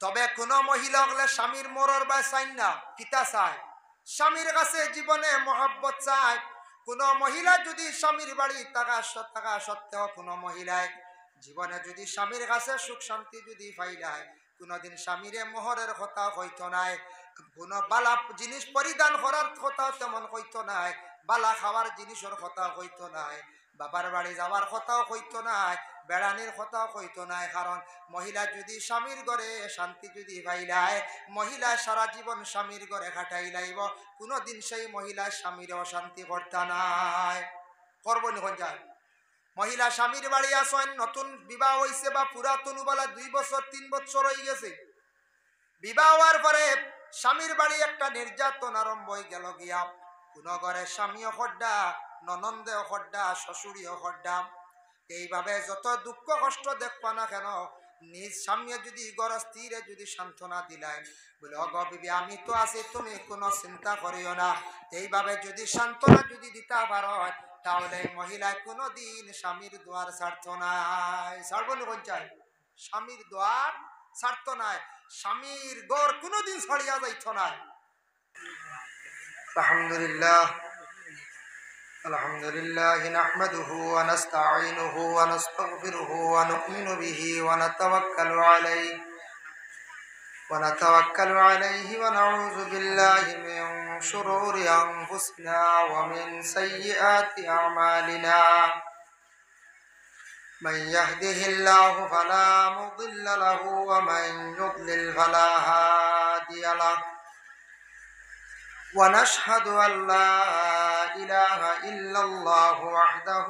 তবে কোনো মহিলা হলে স্বামীর মরর বা চাই না, কিতা চায়? স্বামীর কাছে জীবনে মহব্বত চায়। কোনো মহিলা যদি স্বামীর বাড়ি থাকা সত্ত্বেও কোনো মহিলায় জীবনে যদি স্বামীর কাছে সুখ শান্তি যদি পাইলায়, কোনোদিন স্বামীরে মোহরের কথা হইতো নাই, কোনো বালা জিনিস পরিধান করার কথা তেমন হইতো নাই, বালা খাওয়ার জিনিসের কথা হইতো নাই, বাবার বাড়ি যাওয়ার কথাও হইতো নাই, বেড়ানির কথাও হইতো নাই। কারণ মহিলা যদি স্বামীর ঘরে শান্তি যদি পাইলায়, মহিলা সারা জীবন স্বামীর ঘরে কাটাই লাইব, কোনোদিন সেই মহিলা স্বামীর অশান্তি করতে নাই। করবো নিখন যায় মহিলা স্বামীর বাড়ি আসেন, নতুন বিবাহ হয়েছে বা পুরাতন বেলা 2 বছর 3 বছর হয়ে গেছে, বিবাহ হওয়ার পরে স্বামীর বাড়ি একটা নির্যাতন আরম্ভ হয়ে গেল গিয়া। কোন ঘরে স্বামীও খড্ডা, ননন্দেও খড্ডা, শ্বশুরিও খড্ডা। এইভাবে যত দুঃখ কষ্ট দেখবা না কেন, নিজ স্বামী যদি গরস্থিরে যদি সান্ত্বনা দিলেন, বলে অগ বিবি আমি তো আছি, তুমি কোনো চিন্তা করিও না, এইভাবে যদি সান্ত্বনা যদি দিতে পারো, তাহলে মহিলায় কোনোদিন স্বামীর দুয়ার ছাড়তো নাই। ছাড়বো না কোন চাই? স্বামীর দুয়ার ছাড়তো নাই, স্বামীর ঘর কোনোদিন ছাড়িয়া যাইতো না। আলহামদুলিল্লাহ আলহামদুলিল্লাহ নাহমাদুহু ওয়া নাস্তাঈনুহু ওয়া নাস্তাগফিরুহু ওয়া নু'মিনু বিহি ওয়া নাতাওয়াক্কালু আলাইহি ওয়া নাউযু বিল্লাহি মিন শুরুরি আনফুসিনা ওয়া মিন সাইয়্যাতি আ'মালিনা। من يهده الله فلا مضل له ومن يضلل فلا هادي له ونشهد أن لا إله إلا الله وحده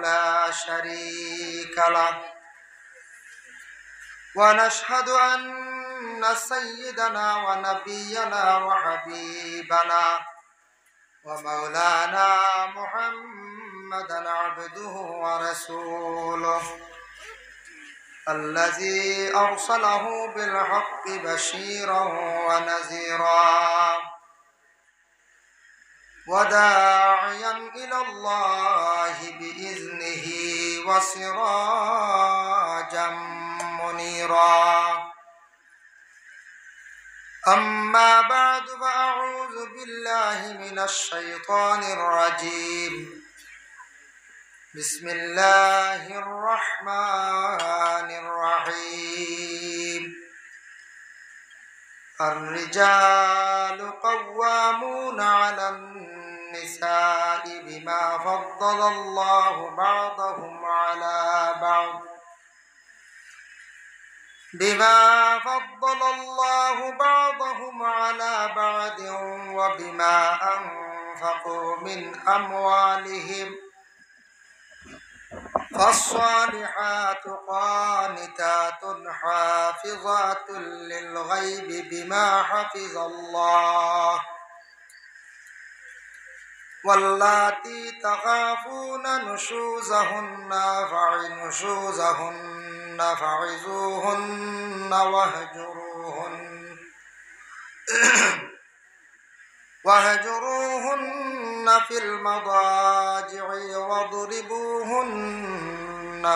لا شريك له ونشهد أن سيدنا ونبينا وحبيبنا ومولانا محمدا عبده ورسوله الذي أرسله بالحق بشيرا ونذيرا وداعيا إلى الله بإذنه وسراجا منيرا. أما بعد فأعوذ بالله من الشيطان الرجيم. بسم الله الرحمن الرحيم. الرجال قوامون على النساء بما فضل الله بعضهم على بعض وبما أنفقوا من أموالهم. فالصالحات قانتات حافظات للغيب بما حفظ الله. واللاتي تخافون نشوزهن فعظوهن واهجروهن في المضاجع واضربوهن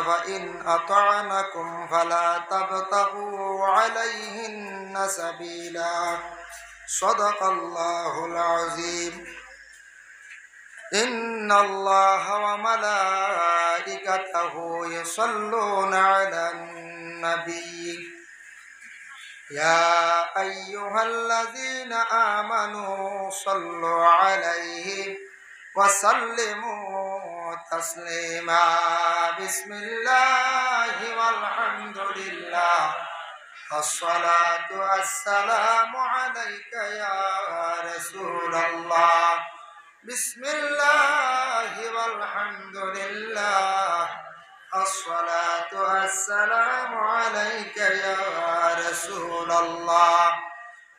فإن أطعنكم فلا تبتغوا عليهن سبيلا. صدق الله العظيم. إن الله وملائكته يصلون على النبي يا أيها الذين آمنوا صلوا عليه وسلموا تسليما. بسم الله والحمد لله والصلاة والسلام عليك يا رسول الله. بسم الله والحمد لله الصلاة والسلام عليك يا رسول الله.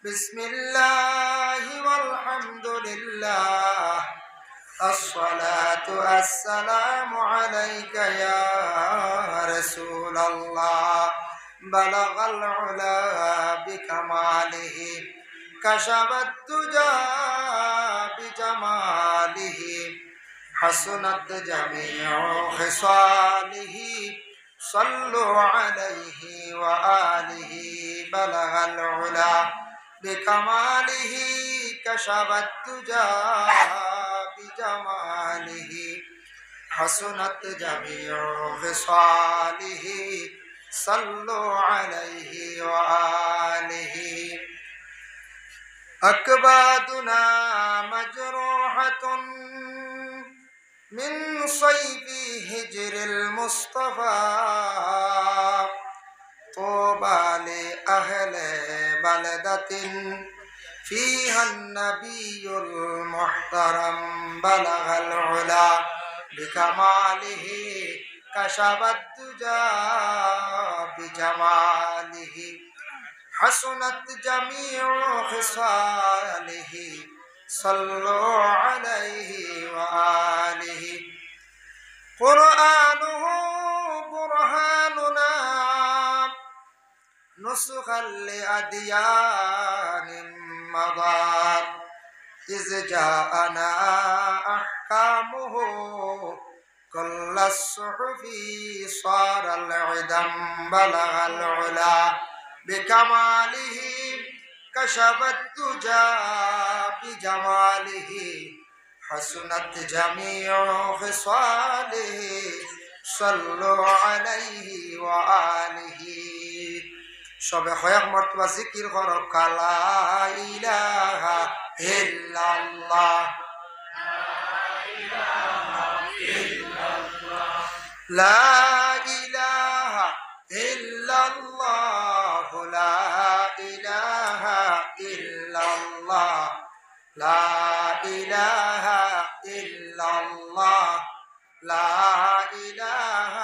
بسم الله والحمد لله الصلاة والسلام عليك يا رسول الله. بلغ العلا بكماله كشف الدجى بجماله حسنت جميع خصاله. صلوا عليه وآله بلغ العلا بكماله كشف الدجى بجماله حسنت جميع خصاله صلوا عليه وآله أكبادنا مجروحة من صيف هجر المصطفى طوبى لأهل بلدة فيها النبي المحترم بلغ العلا بكماله كشف الدجى بجماله حسنت جميع خصاله صلوا عليه وآله قرآنه برهاننا نسخا لأديان مضات إذ جاءنا أحكامه كل الصحف صار العدم بلغ العلا بكماله كشف الدجى بجماله حسنت جميع خصاله صلوا عليه وآله সবে কয়েক মর্তবা জিকির করো লা ইলাহা ইল্লাল্লাহ লা ইলাহা ইল্লাল্লাহ লা ইলাহা ইল্লাল্লাহ লা ইলাহা ইল্লাল্লাহ লা ইলাহা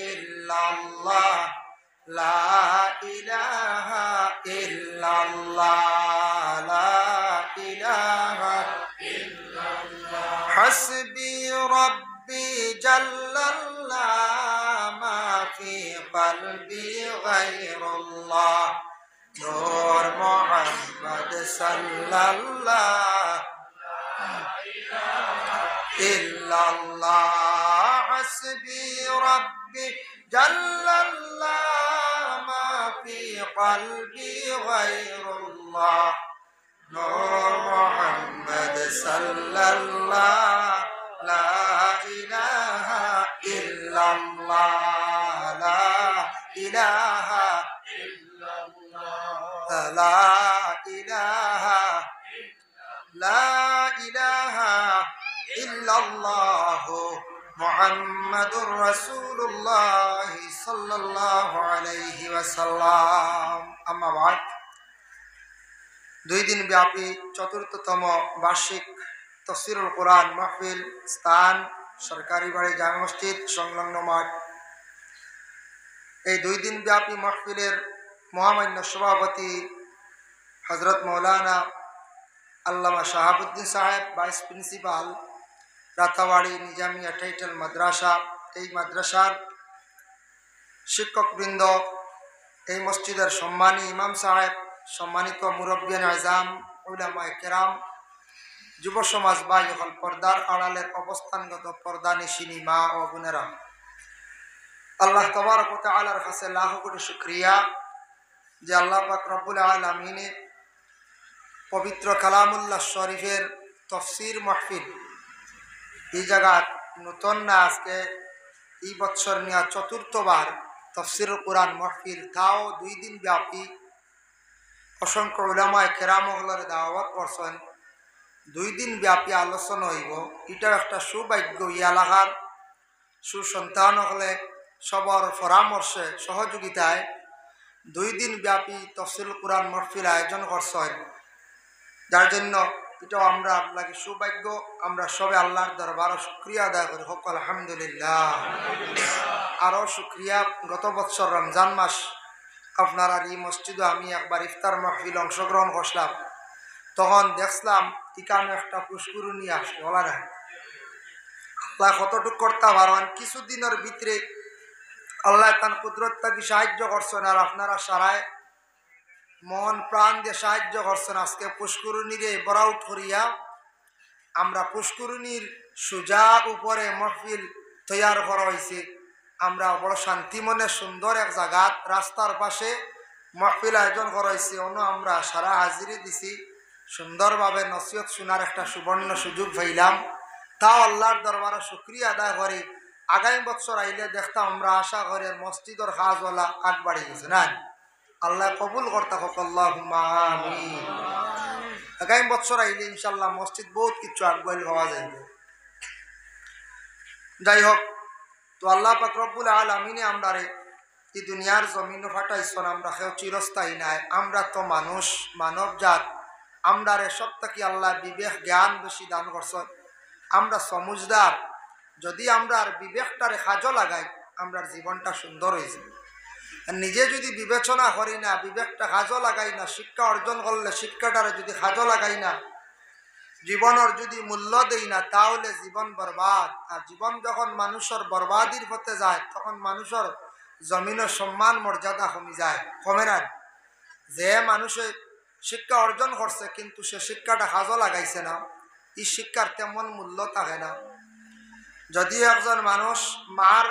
ইল্লাল্লাহ লা ইলাহা ইল্লাল্লাহ লা ইলাহা ইল্লাল্লাহ হাসবি রব্বি জাল্লাল্লাহ মা ফি কলবি গায়রুল্লাহ নূর মুহাম্মদ সাল্লাল্লাহ ইল্লাল্লাহ হাসবি রব্বি জাল্লাল্লাহ মা ফি কলবি গায়রুল্লাহ নূর মুহাম্মদ সাল্লাল্লাহ লা ইলাহা ইল্লাল্লাহ লা ইলাহা ইল্লাল্লাহ লা ইলাহা লা ইলাহা ইল্লাল্লাহ মুহাম্মাদুর রাসূলুল্লাহ সাল্লাল্লাহু আলাইহি ওয়াসাল্লাম আম্মা বাদ দুই দিন ব্যাপী চতুর্থতম বার্ষিক তাফসীরুল কোরআন মাহফিল স্থান সরকারি বাড়ি জামে মসজিদ সংলগ্ন মাঠ এই দুই দিন ব্যাপী মাহফিলের মহামান্য সভাপতি হযরত মাওলানা আল্লামা শাহাবুদ্দিন সাহেব vice principal Ratabari Nizamia title Madrasa এই মাদ্রাসার শিক্ষকবৃন্দ এই মসজিদের সম্মানী ইমাম সাহেব সম্মানিত মুরব্বিয়ান আজম উলামায়ে কেরাম যুব সমাজ ভাই হল পর্দার আড়ালের অবস্থানগত পর্দানিশিনী মা ও বোনেরা আল্লাহ তাবারক ওয়া তাআলার কাছে লাখ কোটি শুকরিয়া যে আল্লাহ পাক রব্বুল আলামিন পবিত্র কালামুল্লাহ শরীফের তাফসীর মাহফিল এই জায়গা নতুন না আজকে এই বছর নিয়ে চতুর্থবার তাফসীরুল কোরআন মাহফিল তাও দুই দিন ব্যাপী অসংখ্য উলামায়ে কেরাম হলের দাওয়াত করছেন দুই দিন ব্যাপী আলোচনা হইব এটা একটা সৌভাগ্য এলাকার সুসন্তান হলে সবার পরামর্শে সহযোগিতায় দুই দিন ব্যাপী তাফসীরুল কোরআন মাহফিল আয়োজন করছেন যার জন্য এটাও আমরা আপনাকে সৌভাগ্য আমরা সবে আল্লাহর দরবারে শুকরিয়া আদায় করি হোক আলহামদুলিল্লাহ আরও শুকরিয়া গত বছর রমজান মাস আপনার আর এই মসজিদে আমি একবার ইফতার মাহফিল অংশগ্রহণ করলাম তখন দেখলাম এখানে একটা পুষ্করণী আসলো বলা না আল্লাহ কতটুকু করতে পারেন কিছুদিনের ভিতরে আল্লাহ তার কুদরত তাকে সাহায্য করছেন আর আপনারা সারায় মন প্রাণ দিয়ে সাহায্য করছেন আজকে পুষ্করণীরে বরাউট করিয়া আমরা পুষ্করণীর সোজা উপরে মাহফিল তৈয়ার করা হয়েছে আমরা বড় শান্তি মনে সুন্দর এক জায়গা রাস্তার পাশে মাহফিল আয়োজন করাইছি, অন্য আমরা সারা হাজিরি দিছি, সুন্দরভাবে নসিহত শোনার একটা সুবর্ণ সুযোগ পাইলাম। তাও আল্লাহর দরবারে শুকরিয়া আদায় করি। আগামী বছর আইলে দেখতাম আমরা আশা করি মসজিদের কাজওয়ালা আগ বাড়ি গেছে না, আল্লাহ কবুল করতে হোক, আল্লাহুম্মা আমিন। আগামী বছর আইলে ইনশাল্লাহ মসজিদ বহুত কিছু আগবাইল হওয়া যাইবে। যাই হোক, তো আল্লাহ পাক রব্বুল আলামিনে আমরারে এই দুনিয়ার জমিন ফাটাইছন, আমরা কেউ চিরস্থায়ী নাই। আমরা তো মানুষ, মানব জাত, আমরারে সবটাকে আল্লাহ বিবেক জ্ঞান বেশি দান করছেন। আমরা সমুজদার, যদি আমরা আর বিবেকটারে কাজে লাগাই আমরার জীবনটা সুন্দর হয়েছে। নিজে যদি বিবেচনা করি না, বিবেকটা কাজে লাগাই না, শিক্ষা অর্জন করলে শিক্ষাটারে যদি কাজে লাগাই না, জীবনের যদি মূল্য দেই না, তাহলে জীবন বরবাদ। আর জীবন যখন মানুষের বরবাদির পথে যায় তখন মানুষের জমিনের সম্মান মর্যাদা কমে যায়, কমে না। যে মানুষে শিক্ষা অর্জন করছে কিন্তু সে শিক্ষাটা কাজে লাগাইছে না, এই শিক্ষার তেমন মূল্য থাকে না। যদি একজন মানুষ মার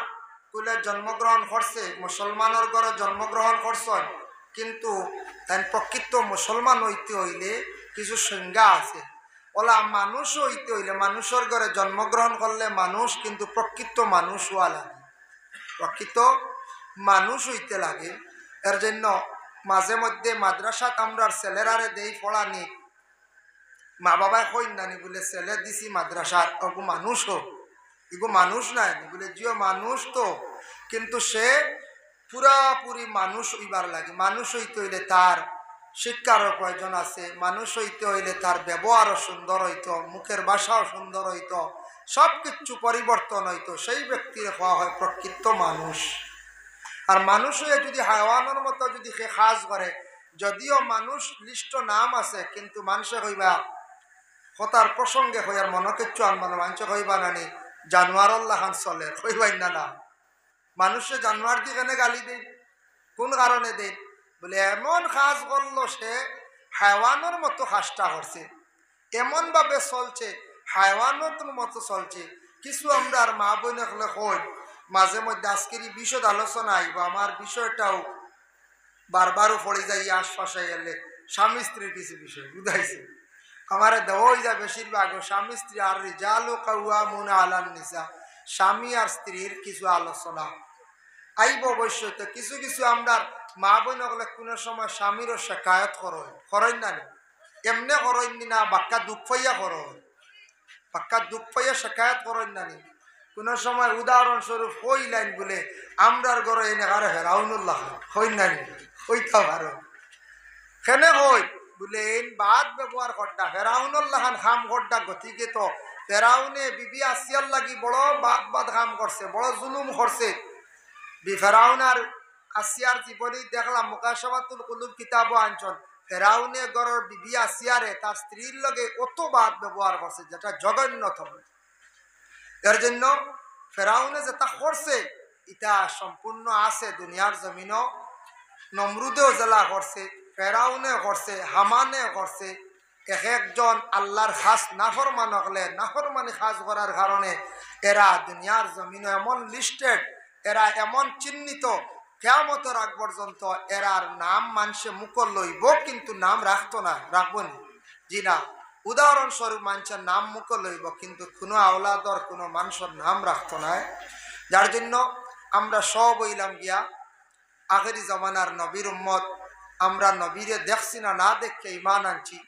কুলে জন্মগ্রহণ করছে, মুসলমানের ঘরে জন্মগ্রহণ করছেন, কিন্তু তাই প্রকৃত মুসলমান হইতে হইলে কিছু সংজ্ঞা আছে। ওলা মানুষ হইতে হইলে, মানুষের ঘরে জন্মগ্রহণ করলে মানুষ, কিন্তু প্রকৃত মানুষ হওয়া লাগে, প্রকৃত মানুষ হইতে লাগে। এর জন্য মাঝে মধ্যে মাদ্রাসাত আমরার ছেলেরারে দেই পড়ানি, মা বাবায় কই নানি বলে ছেলে দিছি মাদ্রাসাত, ওগো মানুষ হোক, এগো মানুষ নাই বলে জিও মানুষ তো, কিন্তু সে পুরাপুরি মানুষ হইবার লাগে। মানুষ হইতে হইলে তার শিক্ষারও প্রয়োজন আছে, মানুষ হইতে হইলে তার ব্যবহারও সুন্দর হইতো, মুখের ভাষাও সুন্দর হইতো, সব কিছু পরিবর্তন হইতো, সেই ব্যক্তির হওয়া হয় প্রকৃত মানুষ। আর মানুষ হয়ে যদি হায়াওয়ানের মতো যদি সে কাজ করে, যদিও মানুষ লিস্ট নাম আছে, কিন্তু মানুষে কইবা হতার প্রসঙ্গে হইয়ার মনে কিচ্ছু আনবানো, মানুষ কইবা নানি জানোয়ারল্লা খান চলে, কইবাই না না। মানুষে জানোয়ার দিয়ে কেন গালি দেয়, কোন কারণে দেয়? বলে এমন কাজ করলো সে হায়াওয়ানের মতো কাজটা করছে, এমনভাবে চলছে হায়াওয়ানের মতো চলছে। কিছু আমরা আর মা বোনে হলে কই মাঝে মধ্যে, আজকের এই বিষয় আলোচনা আইব, আমার বিষয়টাও বারবারও পড়ে যাই আশপাশে গেলে, স্বামী স্ত্রীর কিছু বিষয় বুঝাইছে আমার দেওয়াই যায় বেশিরভাগ স্বামী স্ত্রী। আর রিজালু কাওয়ামুনা আলান নিসা, স্বামী আর স্ত্রীর কিছু আলোচনা আইব অবশ্যই। তো কিছু কিছু আমরা মা বোন হলে কোনো সময় স্বামীরও শেখায়ত করেন না, এমনি করেন না, বাক্কা দুঃখ পাইয়া করো, বাক্কা দুঃখ পাইয়া শেখায়ত করেন না। কোনো সময় উদাহরণস্বরূপ কই লাইন বলে আমরার ঘরে এনে কারো হেরাউনুল্লাহ হইন না, হইতে পারো কেনে হই বলে এই বাদ ব্যবহার করটা ফেরাউনুল্লাহ খাম করটা। গতিকে তো ফেরাউনে বিবি আসিয়ার লাগি বড় বাদ বাদ কাম করছে, বড় জুলুম করছে। ফেরাউন আর আসিয়ার জীবনী দেখলাম মুকাশাফাতুল কুলুব কিতাবও আনছন, ফেরাউনে গড়ের বিবি আসিয়ারে তার স্ত্রীর লগে কত বাদ ব্যবহার করছে, যেটা জঘন্যতম। এর জন্য ফেরাউনে যেটা করছে এটা সম্পূর্ণ আছে দুনিয়ার জমিনও। নমরুদেও জেলা করছে, ফেরাউনে করছে, হামানে করছে। এক একজন আল্লাহর খাস নাফরমান হলে নাফরমানি খাস করার কারণে এরা দুনিয়ার জমিনে এমন লিস্টেড, এরা এমন চিহ্নিত, কিয়ামতের আগ পর্যন্ত এরার নাম মানুষে মুখ লইব, কিন্তু নাম রাখতো না, রাখবো না, জি না। উদাহরণস্বরূপ মানুষের নাম মুখ লইব, কিন্তু কোনো আওলাদর কোনো মানুষের নাম রাখতো না। যার জন্য আমরা সব হইলাম গিয়া আখেরি জমানার নবীর উম্মত। আমরা নবীরে দেখছি না, না দেখে ইমান আনছি,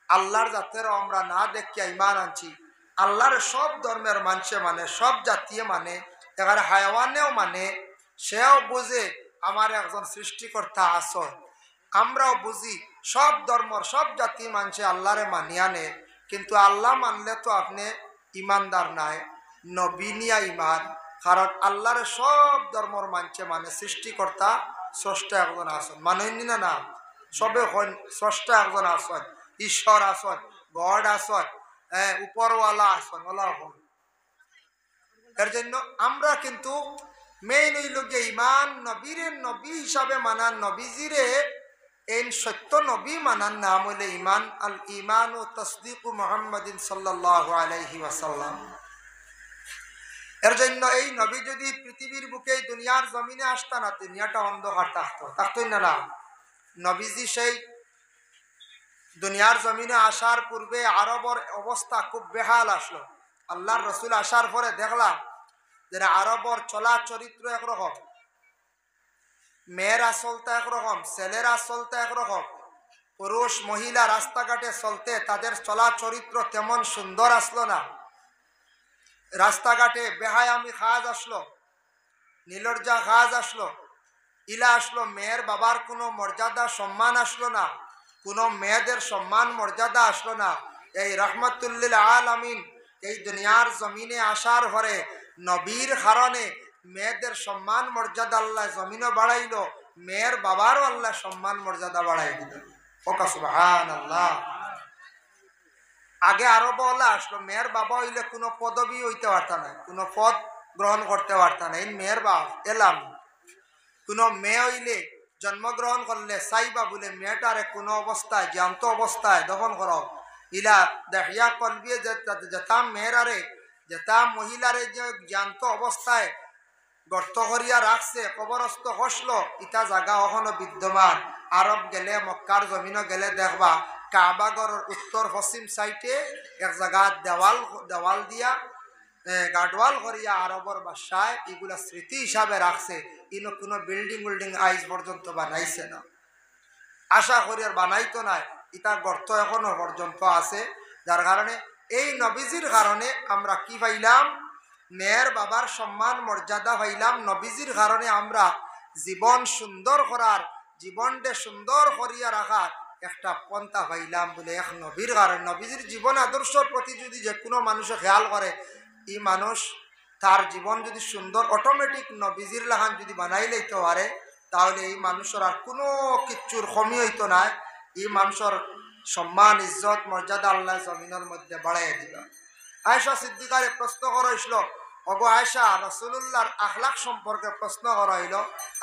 আল্লাহর জাতেরও আমরা না দেখে ইমান আনছি। আল্লাহর সব ধর্মের মানুষে মানে, সব জাতীয় মানে, এখানে হায়াওয়ানেও মানে, সেও বুঝে আমার একজন সৃষ্টিকর্তা আসর। আমরাও বুঝি সব ধর্মর সব জাতি মানুষে আল্লাহরে মানিয়া নে, কিন্তু আল্লাহ মানলে তো আপনি ইমানদার নাই, নবী নিয়া ইমান। কারণ আল্লাহরে সব ধর্মর মানুষে মানে সৃষ্টিকর্তা স্রষ্টা একজন আসন, মানেননি না? না, সবে হন স্রষ্টা একজন আসন, ঈশ্বর আসন, গড আসন, উপরওয়ালা আসন, ওলা হন। এর জন্য আমরা কিন্তু মেইন হইল গিয়ে ইমান, নবীরে নবী হিসাবে মানান, নবীজিরে এই সত্য নবী মানার নাম হইলে ইমান। আল ইমান ও তসদিকু মুহাম্মাদিন সাল্লাল্লাহু আলাইহি ওয়াসাল্লাম। এর জন্য এই নবী যদি পৃথিবীর বুকে দুনিয়ার জমিনে আসতা না, দুনিয়াটা অন্ধকার থাকতো, থাকতোই না? না, নবীজি সেই দুনিয়ার জমিনে আসার পূর্বে আরবের অবস্থা খুব বেহাল আসলো। আল্লাহর রসুল আসার পরে দেখলাম যে আরবের চলা চরিত্র একরকম, মেয়েরা চলতে একরকম, ছেলেরা চলতে একরকম, পুরুষ মহিলা রাস্তাঘাটে চলতে তাদের চলা চরিত্র তেমন সুন্দর আসলো না। রাস্তাঘাটে বেহায়ামি খাজ আসলো, নীলজ্জা খাজ আসলো, ইলা আসলো। মেয়ের বাবার কোনো মর্যাদা সম্মান আসলো না, কোনো মেয়েদের সম্মান মর্যাদা আসলো না। এই রহমতুল্লিল আলামিন এই দুনিয়ার জমিনে আসার পরে নবীর কারণে মেয়েদের সম্মান মর্যাদা আল্লাহ জমিনে বাড়াইল, মেয়ের বাবারও আল্লাহ সম্মান মর্যাদা বাড়াই দিল। ওকা সুবহানাল্লাহ। আগে আরব আল্লাহ আসলো, মেয়ের বাবা হইলে কোনো পদবি হইতে পারত না, কোনো পদ গ্রহণ করতে পারত না। এই মেয়ের বাপ এলাম, কোনো মেয়ে হইলে জন্মগ্রহণ করলে সাইবা বলে মেয়েটারে কোনো অবস্থায় জ্ঞান্ত অবস্থায় দফন করো। ইলা দেখিয়া কলবিয়ে যেতাম মেয়েরারে, যেতাম মহিলারে যে জ্ঞান্ত অবস্থায় গর্ত করিয়া রাখছে, কবরস্থ হসলো, ইটা জায়গা এখনো বিদ্যমান। আরব গেলে মক্কার জমিনও গেলে দেখবা কাবাগরের উত্তর পশ্চিম সাইডে এক জায়গা দেওয়াল দিয়া গাডওয়াল করিয়া আরবর বাসায় এগুলা স্মৃতি হিসাবে রাখছে। ইনো কোনো বিল্ডিং আইজ পর্যন্ত বানাইছে না, আশা করি আর বানাইতো নাই। ইটা গর্ত এখনো পর্যন্ত আছে। যার কারণে এই নবীজির কারণে আমরা কি পাইলাম, মেয়ের বাবার সম্মান মর্যাদা পাইলাম। নবীজির কারণে আমরা জীবন সুন্দর করার, জীবনকে সুন্দর করিয়া রাখার একটা পন্থা পাইলাম বলে এক নবীর কারণে। নবীজির জীবন আদর্শর প্রতি যদি যে কোনো মানুষে খেয়াল করে, এই মানুষ তার জীবন যদি সুন্দর অটোমেটিক নবীজির লাহান যদি বানাই লইতে পারে, তাহলে এই মানুষের আর কোনো কিচ্ছুর কমি হইতো না। এই মানুষের সম্মান ইজ্জত মর্যাদা আল্লাহ জমিনের মধ্যে বাড়াইয়া দিল। আয়েশা সিদ্দিকারে প্রশ্ন করা হইল, অগো আয়েশা, রসুল্লাহর আখলাক সম্পর্কে প্রশ্ন করা হইল,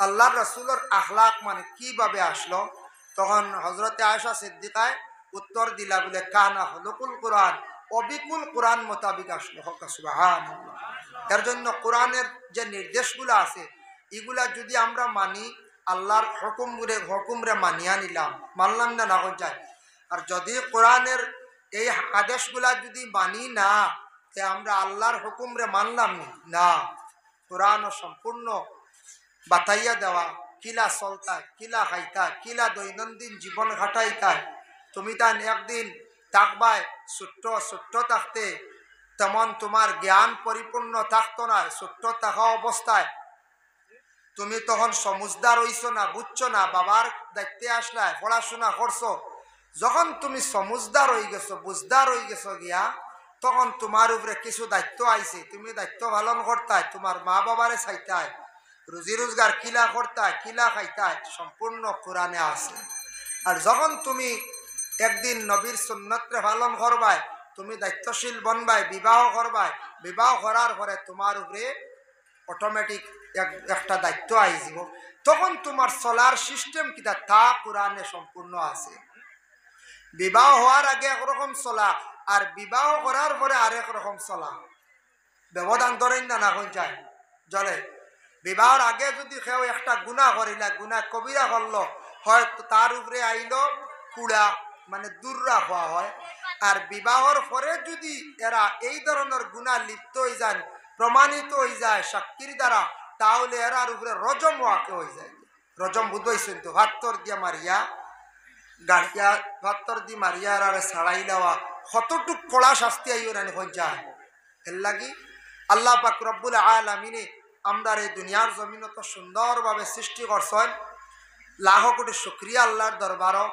আল্লাহর রসুলের আখলাক মানে কিভাবে আসলো? তখন হজরতে আয়েশা সিদ্দিকায় উত্তর দিলা বলে, কানা হলুকুল কোরআন, অবিকুল কোরআন মোতাবিক আসলো। সুবহানাল্লাহ। এর জন্য কোরআনের যে নির্দেশগুলো আছে এগুলা যদি আমরা মানি, আল্লাহর হুকুমরে মানিয়া নিলাম, মানলাম না না যায়। আর যদি কোরআনের এই আদেশগুলা যদি মানি না, তে আমরা আল্লাহর হুকুমরে মানলাম না। কোরআন সম্পূর্ণ বাতাইয়া দেওয়া, কিলা চলতায়, কিলা খাইতায়, কিলা দৈনন্দিন জীবন ঘাটাইতায়। তুমি তাই একদিন থাকবায় ছোট্ট ছোট্ট থাকতে, তেমন তোমার জ্ঞান পরিপূর্ণ থাকতো না। ছোট্ট থাকা অবস্থায় তুমি তখন সমুজদার হইছো না, বুঝছো না, বাবার দায়িত্বে আসলায়, পড়াশোনা করছো। যখন তুমি সমুজদার হয়ে গেছো, বুঝদার হয়ে গেছো গিয়া, তখন তোমার উপরে কিছু দায়িত্ব আইছে, তুমি দায়িত্ব পালন করতায়, তোমার মা বাবারে চাইতায়, রুজি রোজগার কিলা করতায়, কিলা খাইতায়, সম্পূর্ণ কোরআনে আছে। আর যখন তুমি একদিন নবীর সুন্নতরে পালন করবাই, তুমি দায়িত্বশীল বনবাই, বিবাহ করবাই, বিবাহ করার পরে তোমার উপরে অটোমেটিক একটা দায়িত্ব আইসিব। তখন তোমার চলার সিস্টেম কিটা তা কোরআনে সম্পূর্ণ আছে। বিবাহ হওয়ার আগে একরকম চলা, আর বিবাহ করার পরে আরেক রকম চলা, ব্যবধান ধরেন না না কোন চায় জলে। বিবাহর আগে যদি কেউ একটা গুনাহ করিলা, গুনাহ কবিরা করলো, হয়তো তার উপরে আইল কুড়া, মানে দূররা হওয়া হয়। আর বিবাহর পরে যদি এরা এই ধরনের গুনাহ লিপ্ত হয়ে যান, প্রমাণিত হয়ে যায় সাক্ষীর দ্বারা, তাহলে এরার উপরে রজম ওয়াকে হয়ে যায়। রজম বুঝাইছেন তো, ভাত্তর দিয়া মারিয়া গাড়িয়া, ভাত্তর দিয়ে মারিয়া এরারে ছাড়াই দেওয়া, কতটুক কড়া শাস্তি আইও রানি যায়। এর লাগি আল্লাহ পাক রব্বুল আলামিনে আমরা এই দুনিয়ার জমিন তো সুন্দরভাবে সৃষ্টি করছেন। লাখ কোটি শুকরিয়া আল্লাহর দরবারও।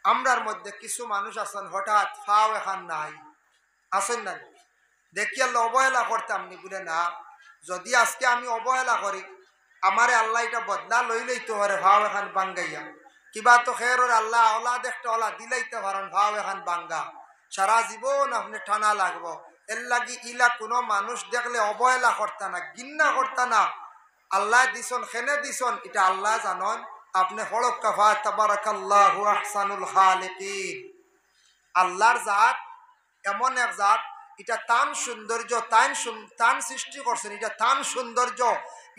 আমরার মধ্যে কিছু মানুষ আছেন হঠাৎ ফাও এখান নাই, আসেন না, দেখি আল্লাহ অবহেলা করতাম নি বলে না। যদি আজকে আমি অবহেলা করি, আমারে আল্লাহ এটা বদলা লইলেইতে পারে, ভাও এখান বাঙ্গাইয়া কিবা তো খেরর আল্লাহ ওলা দেখতে ওলা দিলাইতে পারেন, ভাও এখান বাঙ্গা সারা জীবন আপনি টানা লাগবো। এর লাগি ইলা কোনো মানুষ দেখলে অবহেলা করতা না, গিন্না করতা না। আল্লাহ দিছন খেনে দিছন এটা আল্লাহ জানন। আপনি হড়ক কাফা তাবারাকাল্লাহু আহসানুল খালিকিন। আল্লাহর জাত এমন এক জাত, এটা তান সৌন্দর্য, তান সৃষ্টি করছেন, এটা তান সৌন্দর্য,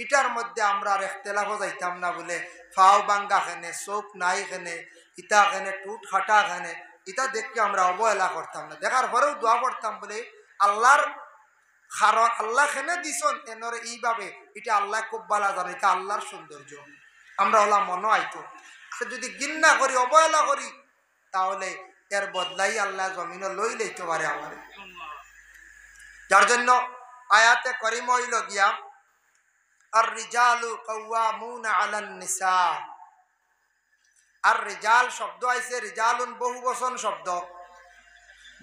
ইটার মধ্যে আমরা আর এখতেলাফ যাইতাম না বলে ফাও বাঙ্গা খেনে চোখ নাই খেনে ইটা খেনে টুট খাটা খেনে ইটা দেখে আমরা অবহেলা করতাম না, দেখার পরেও দোয়া করতাম বলে আল্লাহর কারণ আল্লাহ খেনে দিছন এনরে এইভাবে এটা আল্লাহ খুব ভালো জানে, এটা আল্লাহর সৌন্দর্য। আমরা ওলা মনে আইতো যদি ঘৃণা করি অবহেলা করি তাহলে এর বদলাই আল্লাহ জমিনে লই লইতে পারে আমার। যার জন্য আয়াতে করিম হইল গিয়া আর রিজালু কাওয়ামুনা আলান নিসা। আর রিজাল শব্দ আইছে রিজালুন বহু বচন শব্দ,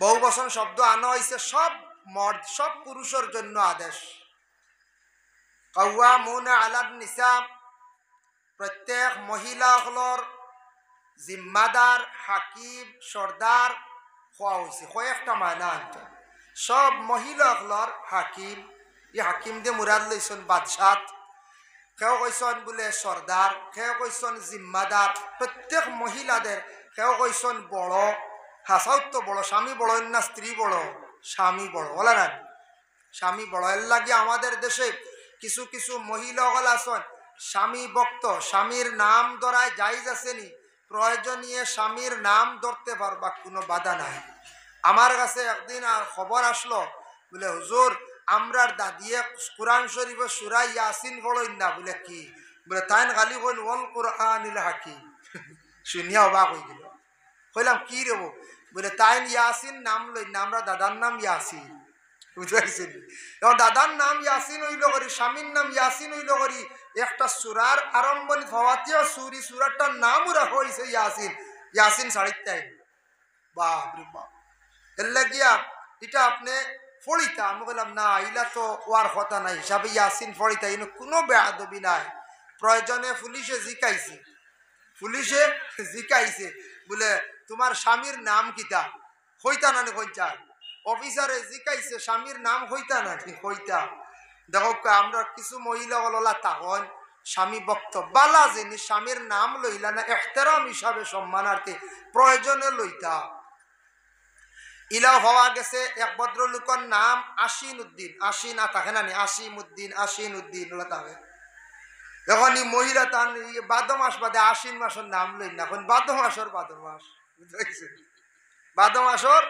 বহু বচন শব্দ আনা হইছে সব মর্দ সব পুরুষের জন্য আদেশ। কাওয়ামুনা আলান নিসা প্রত্যেক মহিলাগুলোর জিম্মাদার হাকিম সর্দার হওয়া হয়েছে, কয়েকটা মায়না আনতো। সব মহিলাগুলোর হাকিম, এই হাকিম দিয়ে মুরাদ লইছেন বাদশাহ, কেউ কইসন বলে সর্দার, কেউ কইসন জিম্মাদার। প্রত্যেক মহিলাদের কেউ কইসন বড়, হাসাউত্ব বড়, স্বামী বড় না স্ত্রী বড়, স্বামী বড় বলে না, স্বামী বড়। এর লাগে আমাদের দেশে কিছু কিছু মহিলাগুলো আছেন স্বামী ভক্ত, স্বামীর নাম ধরায় জায়েজ আসেনি, প্রয়োজনীয় স্বামীর নাম ধরতে পারবা, কোনো বাধা নাই। আমার কাছে একদিন খবর আসলো বলে হুজুর আমরার দাদিয়ে কুরআন শরীফে সূরা ইয়াসিন পড়েন না, বলে কি বলে তাইন গালি কইন ওয়াল কুরআনিল হাকিম। শুনিয়া অবাক হয়ে গেল, কইলাম কি রে বলে তাইন ইয়াসিন নাম লই না, আমরা দাদার নাম ইয়াসিন, বুঝতে পারছেন? এবং দাদার নাম ইয়াসিন হইল করি, স্বামীর নাম ইয়াসিন হইল করি, একটা সূরার আরম্ভণী হওয়াতেও সূরাটার নামও রাখা হয়েছে ইয়াসিন, ইয়াসিন সাড়িতাই। বাপ রে বাপ, এর লাগিয়া এটা আপনি ফড়িতা। আমি বললাম না ইলা তো ওয়ার কথা নাই, হিসাবে ইয়াসিন ফড়িতা ইনো কোনো বেয়াদবি নাই। প্রয়োজনে পুলিশে জিকাইছে, পুলিশে জিকাইছে বলে তোমার স্বামীর নাম কিতা, হইতা না কইতা। অফিসারে জিকাইছে স্বামীর নাম হইতা না হইতা। দেখো আমরা কিছু মহিলা বলা তখন স্বামী ভক্ত বালা জিনিস স্বামীর নাম লইলা না, এহতেরাম হিসাবে সম্মানার্থে প্রয়োজনে লইতা। ইলাও হওয়া গেছে এক ভদ্রলোকের নাম আশিন উদ্দিন, আশিন থাকে না নি, আসিম উদ্দিন, আশিন উদ্দিন ওলা থাকে। এখন এই মহিলা তার ভাদ্র মাস বাদে আশ্বিন মাসের নাম লই না, এখন ভাদ্র মাসের ভাদ্র মাস, বুঝতে ভাদ্র মাসের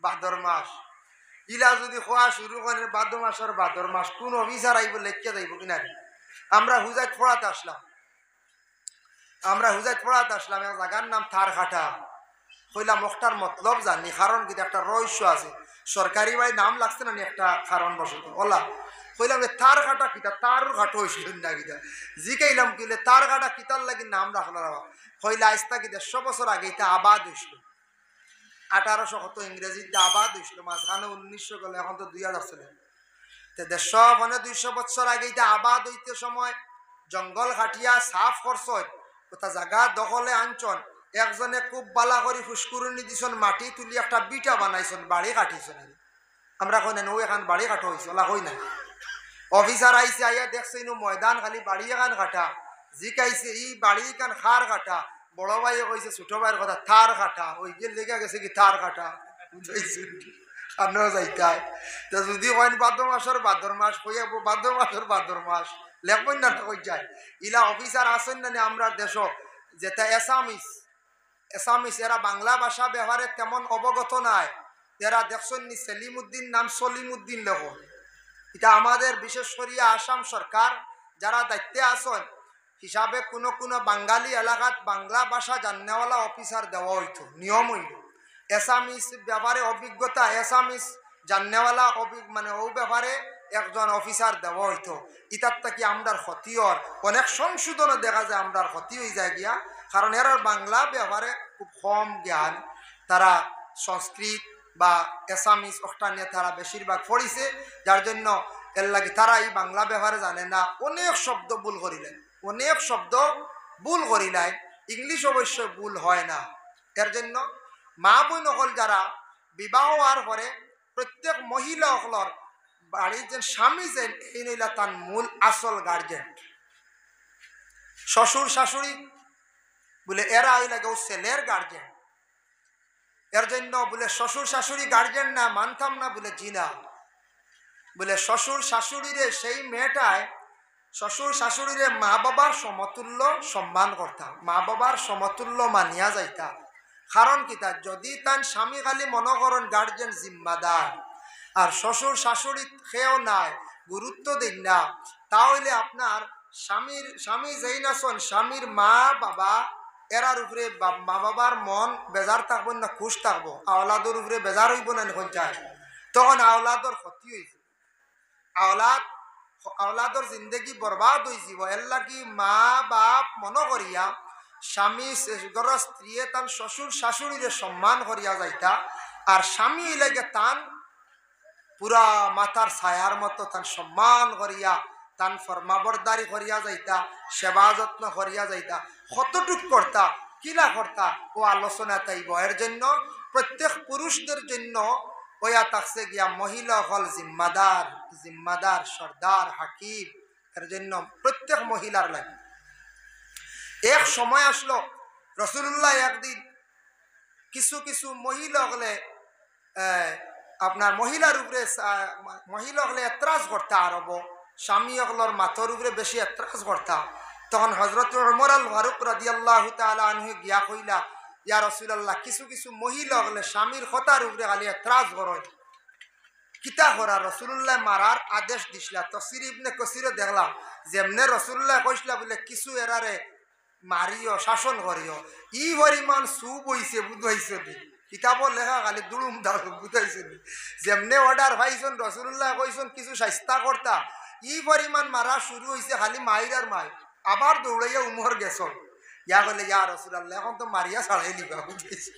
ভাদ্র মাস। ইলা যদি খোয়া শুরু করে ভাদ্র মাসের ভাদ্র মাস, কোন অফিসার আইব লেখকে যাইব কিনা। আমরা হুজাইত পড়াতে আসলাম, আমরা হুজাইত পড়াতে আসলাম, এক জায়গার নাম থারঘাটা। কইলাম ওটার মতলব জানি, কারণ কিন্তু একটা রহস্য আছে, সরকারি ভাই নাম লাগছে না একটা কারণ বসত ওলা। কইলাম তার ঘাটা কিতা, তার ঘাটো হয়েছিল না কিতা, জিকাইলাম কিলে তার ঘাটা কিতার লাগি নাম রাখলো। কইলা আইস্তা কি 150 বছর আগে এটা আবাদ হয়েছিল, 1800 কত ইংরেজিতে আবাদ হয়েছিল, মাঝখানে 1900 গেল, এখন তো 2000 চলে। 150 মানে 200 বছর আগে এটা আবাদ হইতে সময় জঙ্গল ঘাটিয়া সাফ করছ, কোথা জায়গা দখলে আনছন, একজনে খুব বালা করে ফুসকুরুনি দিছন, মাটি তুলি একটা বিটা বানাইছন, বাড়ি কাটিছন। আমরা কই না ও এখান বাড়ি কাটো হয়েছে ওলা কই না। অফিসার আইসে আইয়া দেখছে ইনো ময়দান খালি বাড়ি এখান কাটা, জিকাইছে ই বাড়ি এখান খার কাটা। বড় ভাইয়ে কইছে ছোট ভাইয়ের কথা থার কাটা, ওই যে লেগে গেছে কি থার কাটা, বুঝাইছেন? আপনারা যাইতাই তো যদি কইন ভাদ্র মাসের ভাদ্র মাস, কই ভাদ্র মাসের ভাদ্র মাস লেখবেন না কই যায়। ইলা অফিসার আসেন না আমরা দেশ যেটা এসামিস, এসামিস এরা বাংলা ভাষা ব্যবহারে তেমন অবগত নাই। এরা দেখছেন নি সেলিম উদ্দিন নাম সলিম উদ্দিন লেখ, এটা আমাদের বিশেষ করিয়া আসাম সরকার যারা দায়িত্বে আছেন হিসাবে কোনো কোনো বাঙালি এলাকাত বাংলা ভাষা জাননেওয়ালা অফিসার দেওয়া হইতো, নিয়ম হইল। এসামিস ব্যাপারে অভিজ্ঞতা, এসামিস জাননেওয়ালা মানে ও ব্যাপারে একজন অফিসার দেওয়া হইতো। ইতার থেকে আমরার ক্ষতি হর অনেক সংশোধনে দেখা যায়, আমরার ক্ষতি হয়ে যায় গিয়া, কারণ এর বাংলা ব্যবহারে খুব কম জ্ঞান। তারা সংস্কৃত বা এসামিস ওটা নিয়ে তারা বেশিরভাগ পড়িছে, যার জন্য এর লাগে তারা এই বাংলা ব্যবহারে জানে না। অনেক শব্দ ভুল করিলেন, অনেক শব্দ ভুল করিলেন, ইংলিশ অবশ্য ভুল হয় না। এর জন্য মা বোন সকল যারা বিবাহ হওয়ার পরে প্রত্যেক মহিলা সকলের বাড়ির যে স্বামী যেন এই নইলা তার মূল আসল গার্জেন। শ্বশুর শাশুড়ি বলে এরা ওই লাগে ও ছেলের গার্জেন। এর জন্য বলে শ্বশুর শাশুড়ি গার্জেন না মানতাম না, বলে জিনা। বলে শ্বশুর শাশুড়িরে সেই মেয়েটায় শ্বশুর শাশুড়িরে মা বাবার সমতুল্য সম্মান করতাম, মা বাবার সমতুল্য মানিয়া যাইতা। কারণ কিতা, যদি তার স্বামী খালি মনে করেন গার্জেন জিম্মাদার আর শ্বশুর শাশুড়ি খেয়েও নাই, গুরুত্ব দিন না, তাহলে আপনার স্বামী যেই নাচন স্বামীর মা বাবা এরার উপরে মা বাবার মন বেজার থাকবো না খুশ থাকবো, আওলাদর উপরে বেজার হইব না এখন চায়, তখন আওলাদর ক্ষতি হইব, আওলাদর জিন্দগি বরবাদ হয়ে যাব। এর লাগি মা বাপ মনে করিয়া স্বামী স্ত্রী তার শ্বশুর শাশুড়িরে সম্মান করিয়া যাইতা, আর স্বামী লাগে তান পুরা মাথার ছায়ার মতো তার সম্মান করিয়া তান ফরমাবরদারি করিয়া যাইতা, সেবা যত্ন করিয়া যাইতা। কতটুক করতা কিলা করতা ও আলোচনা তাইব। এর জন্য প্রত্যেক পুরুষদের জন্য ওয়া থাকছে গিয়া মহিলা হল জিম্মাদার সর্দার হাকিম। এর জন্য প্রত্যেক মহিলার লাগে এক সময় আসলো, রসুল্লাহ একদিন কিছু কিছু মহিলা হলে আপনার মহিলার উপরে মহিলা হলে এত্রাজ করতা, আরব স্বামী হলর মাথর উপরে বেশি এত্রাজ করতা। তখন হজরত উমর আল ফারুক রাদিয়াল্লাহু তাআলা আনহু গিয়া কইলা, ইয়া রাসূলুল্লাহ, কিছু কিছু মহিলা হলে স্বামীর কথার উপরে খালি এত্রাজ করে, কিতা করা? রসুল্লাহ মারার আদেশ দিছিলা। তফসির ইবনে কসিরে দেখলাম যেমনে রসুল্লাহ কইসলা বলে কিছু এরারে মারিও শাসন করিও, ই পরিমাণ সুপ হইছে বুঝাইছে নি, কিতাবর লেখা খালি দুলুম দালুম বুঝাইছে নি। যেমনে অর্ডার পাইছেন রসুল্লাহ কইছেন কিছু চেষ্টা করতা, ই পরিমাণ মারা শুরু হয়েছে খালি মাইর আর মাই, আবার দৌড়াইয়া উমর গেছ, ইয়া বলে ইয়া রসুল্লাহ এখন তো মারিয়া ছাড়াই লিবা বুঝেছি।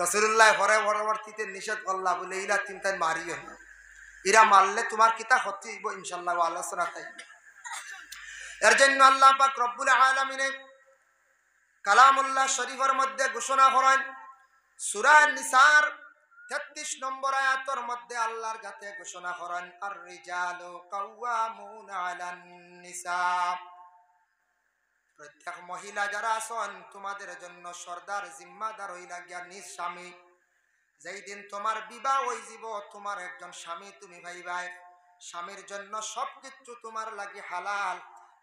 রসুল্লাহ পরবর্তীতে নিষেধ করলা বলে ইরা তিনটাই মারিও না, ইরা মারলে তোমার কিতা ক্ষতি হইব ইনশাল্লাহ আলোচনা তাই। এর জন্য আল্লাহ পাক রব্বুল আলামিনে কালামুল্লাহ শরীফের মধ্যে ঘোষণা করেন, সূরা নিসার 33 নম্বর আয়াতের মধ্যে আল্লাহর কাছে ঘোষণা করেন, আর রিজালু কাওয়ামুনা আলান নিসা, প্রত্যেক মহিলা যারা আছেন তোমাদের জন্য সর্দার জিম্মাদার হইলা গিয়া নিজ স্বামী। যেই দিন তোমার বিবাহ হয়ে যাব, তোমার একজন স্বামী তুমি ভাইবাই, স্বামীর জন্য সবকিছু তোমার লাগি হালাল,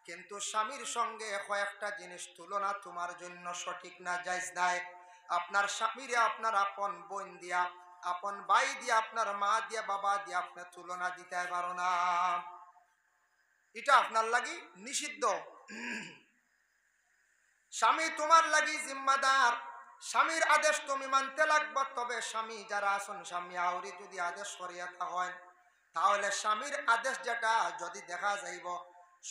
কিন্তু স্বামীর সঙ্গে কয়েকটা জিনিস তুলনা তোমার জন্য সঠিক না, জায়েজ নাই। আপনার স্বামীরে আপনার আপন বোন দিয়া, আপন ভাই দিয়া, আপনার মা দিয়া, বাবা দিয়া আপনার তুলনা দিতে পারো না, এটা আপনার লাগি নিষিদ্ধ। স্বামী তোমার লাগি জিম্মাদার, স্বামীর আদেশ তুমি মানতে লাগবে। তবে স্বামী যারা আছেন, স্বামী আউরি যদি আদেশ করিয়া হয়, তাহলে স্বামীর আদেশ যেটা যদি দেখা যাইব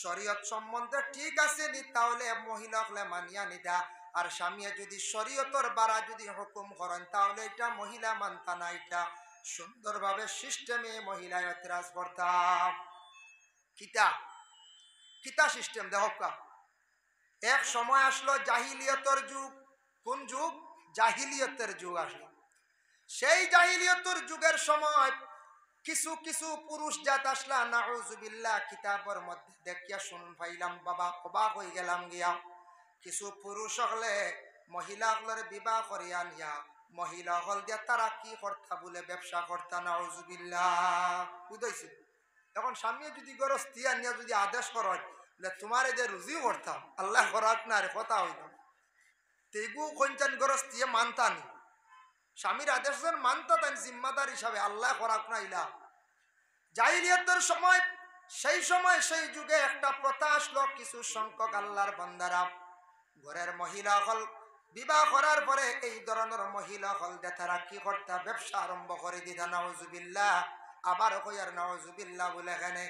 শরীয়ত সম্বন্ধে ঠিক আছে নি, তাহলে মহিলা হলে মানিয়া নিতা। আর স্বামী যদি শরীয়তর বারা যদি হুকুম করেন, তাহলে এটা মহিলা মানতা না, এটা সুন্দরভাবে সিস্টেমে মহিলা এতরাজ করতাম। কিতা কিতা সিস্টেম দেখো। এক সময় আসলো জাহিলিয়তের যুগ। কোন যুগ? জাহিলিয়তের যুগ আসলো। সেই জাহিলিয়তের যুগের সময় কিছু কিছু পুরুষ জাত আসলা, নাউজুবিল্লাহ, কিতাবের মধ্যে দেখিয়া শুন পাইলাম, বাবা অবাক হয়ে গেলাম গিয়া। কিছু পুরুষ হলে মহিলা হলের বিবাহ করিয়া নিয়া মহিলা হল দিয়া তারা কি করতা বলে ব্যবসা করতা, নাউজুবিল্লাহ, বুঝাইছে। এখন স্বামী যদি গরস্তিয়া নিয়ে যদি আদেশ করেন তোমার এই যে রুজি করতাম আল্লাহ করাক না রে কথা হইতাম, তেগু কঞ্চান গরস্তিয়ে মানতানি, স্বামীর আদেশ মানতা তাই জিম্মাদার হিসাবে, আল্লাহ করাক না ইলা। জাহিলিয়াতের সময়, সেই সময় সেই যুগে একটা প্রথা আসলো, কিছু সংখ্যক আল্লাহর বান্দারা ঘরের মহিলা হল বিবাহ করার পরে এই ধরনের মহিলা হল দিয়ে তারা কি করতা, ব্যবসা আরম্ভ করে দিতা, নাউজুবিল্লাহ। আবার কইয়ার নাউজুবিল্লাহ বলে এখানে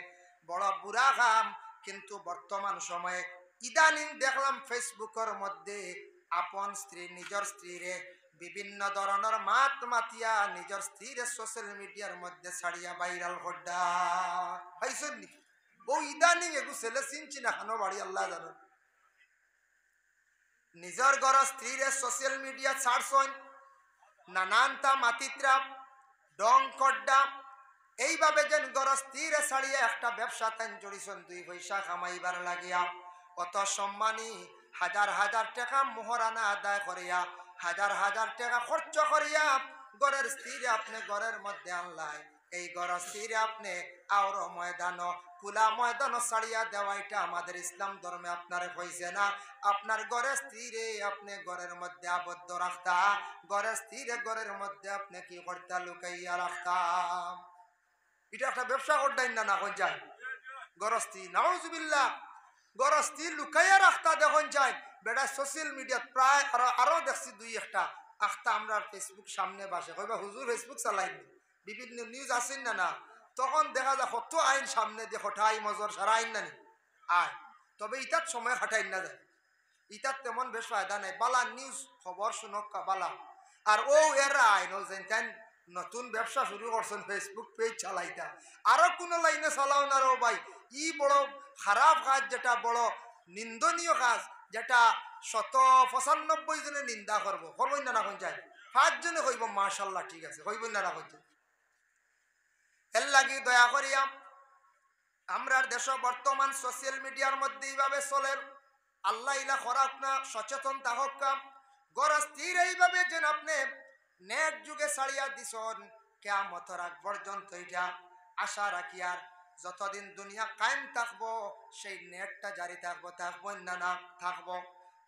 বড় বুড়া কাম। কিন্তু বর্তমান সময়ে ইদানিং দেখলাম ফেসবুকের মধ্যে আপন স্ত্রী নিজের স্ত্রীরে বিভিন্ন ধরনের মাত মাতিয়া নিজের স্ত্রীরে সোশ্যাল মিডিয়ার মধ্যে ছাড়িয়া ভাইরাল করডা পাইছেন নি? ও ইদানিং এগু ছেলে চিনছি না খানো বাড়ি আল্লাহ জানো। নিজের ঘর স্ত্রীরে সোশ্যাল মিডিয়া ছাড়ছেন, নানানটা মাতিত্রা ডং কড্ডা, এইভাবে যেন গরস্তিরে ছাড়িয়ে একটা ব্যবসা তাই জড়িয়েছেন, 2 পয়সা কামাইবার লাগিয়া। অত সম্মানী হাজার হাজার টাকা মোহরানা আদায় করিয়া, হাজার হাজার টাকা খরচ করিয়া ঘরের স্ত্রীরে আপনি ঘরের মধ্যে আনলাই। এই গরস্তিরে আপনি আওর ময়দান খোলা ময়দান ছাড়িয়া দেওয়া এটা আমাদের ইসলাম ধর্মে আপনার হয়েছে না। আপনার ঘরের স্ত্রীরে আপনি ঘরের মধ্যে আবদ্ধ রাখতা, ঘরের স্ত্রীরে ঘরের মধ্যে আপনি কি করতা, লুকাইয়া রাখতাম। এটা একটা ব্যবসা করতেন না, না হয়ে যায় গরস্তি, নাউজুবিল্লাহ, গরস্তি লুকাইয়া রাখতা দেখুন যায় বেটা সোশ্যাল মিডিয়াত প্রায় আরো দেখছি দুই একটা আখতা আমরা ফেসবুক সামনে বাসে কইবা হুজুর ফেসবুক চালাইনি, বিভিন্ন নিউজ আসেন না না, তখন দেখা যায় কত আইন সামনে দিয়ে হঠাই মজর সারা আইন নানি আয়, তবে ইটার সময় হাঁটাই না যায়, ইটার তেমন বেশ ফায়দা নাই, বালা নিউজ খবর শুনক বালা। আর ও এরা আইন যেন নতুন ব্যবসা শুরু করছেন ফেসবুক পেজ চালাইতা, আরো কোনো লাইনে চালাও না রো ভাই, ই বড় খারাপ কাজ, যেটা বড় নিন্দনীয় কাজ, যেটা 195 জনে নিন্দা করবো, করবই না রাখুন যায়, 5 জনে কইব মাশাল্লাহ ঠিক আছে, কইব না রাখুন। এর লাগি দয়া করিয়া আমরা দেশ বর্তমান সোশ্যাল মিডিয়ার মধ্যে এইভাবে চলেন, আল্লাহ ইলা খরাক না, সচেতন থাকক কাম গরস্থির এইভাবে যেন আপনি নেট যুগে ছাড়িয়া দিছন কিয়ামতের আগ পর্যন্ত, এটা আশা রাখি আর যতদিন দুনিয়া কায়েম থাকবো সেই নেটটা জারি থাকবো, থাকবো না না থাকবো,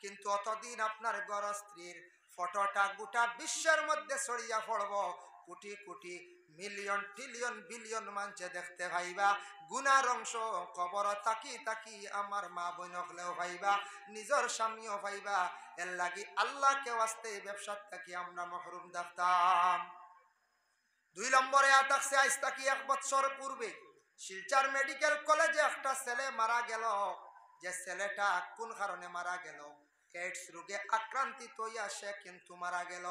কিন্তু অতদিন আপনার গরস্ত্রীর ফটোটা গোটা বিশ্বের মধ্যে ছড়িয়া পড়বো, crore crore million trillion billion মানুষে দেখতে পাইবা, গুনার অংশ কবর তাকি তাকি আমার মা বোন হলেও পাইবা, নিজের স্বামীও পাইবা। এর লাগি আল্লাহকে ওয়াস্তে ব্যবসার থাকি আমরা মহরুম দেখতাম। 2 নম্বরে আতাকছে আজ তাকি 1 বছর পূর্বে শিলচর মেডিকেল কলেজে একটা ছেলে মারা গেল, যে ছেলেটা কোন কারণে মারা গেল, এইডস রোগে আক্রান্তিত হইয়া সে কিন্তু মারা গেল।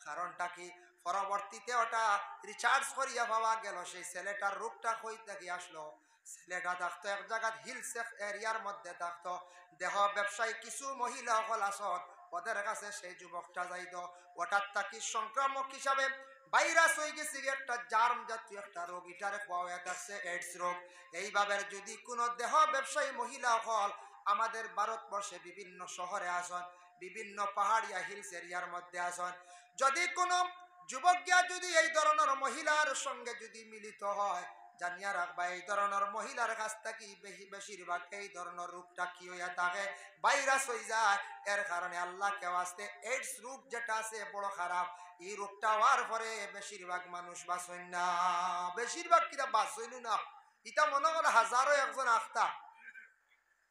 কারণটা কি, পরবর্তীতে ওটা রিসার্চ করিয়া পাওয়া গেল সেই ছেলেটার রোগটা কই থেকে আসলো, ছেলেটা থাকতো এক জায়গায় হিলস এরিয়ার মধ্যে থাকতো, দেহ ব্যবসায়ী কিছু মহিলা সকল আসত, ওদের কাছে সেই যুবকটা যাইত, ওটার তাকি সংক্রামক হিসাবে ভাইরাস হয়ে গেছে, একটা জার্ম জাতীয় একটা রোগ, এটারে পাওয়া যাচ্ছে এইডস রোগ। এইভাবে যদি কোনো দেহ ব্যবসায়ী মহিলা হল আমাদের ভারতবর্ষে বিভিন্ন শহরে আসন, বিভিন্ন পাহাড়িয়া হিলস এরিয়ার মধ্যে আসন, যদি কোনো যুবকরা যদি এই ধরনের মহিলার সঙ্গে যদি মিলিত হয়, জানিয়া রাখবা এই ধরনের মহিলার কাছ থেকে বেশিরভাগ এই ধরনের রোগটা কি হইয়া থাকে, ভাইরাস হয়ে যায়। এর কারণে আল্লাহকে ওয়াস্তে এইডস রোগ যেটা আছে বড় খারাপ, এই রোগটা হওয়ার পরে বেশিরভাগ মানুষ বাঁচেন না, বেশিরভাগ কিনা বাঁচেন না, এটা মনে করে হাজারো একজন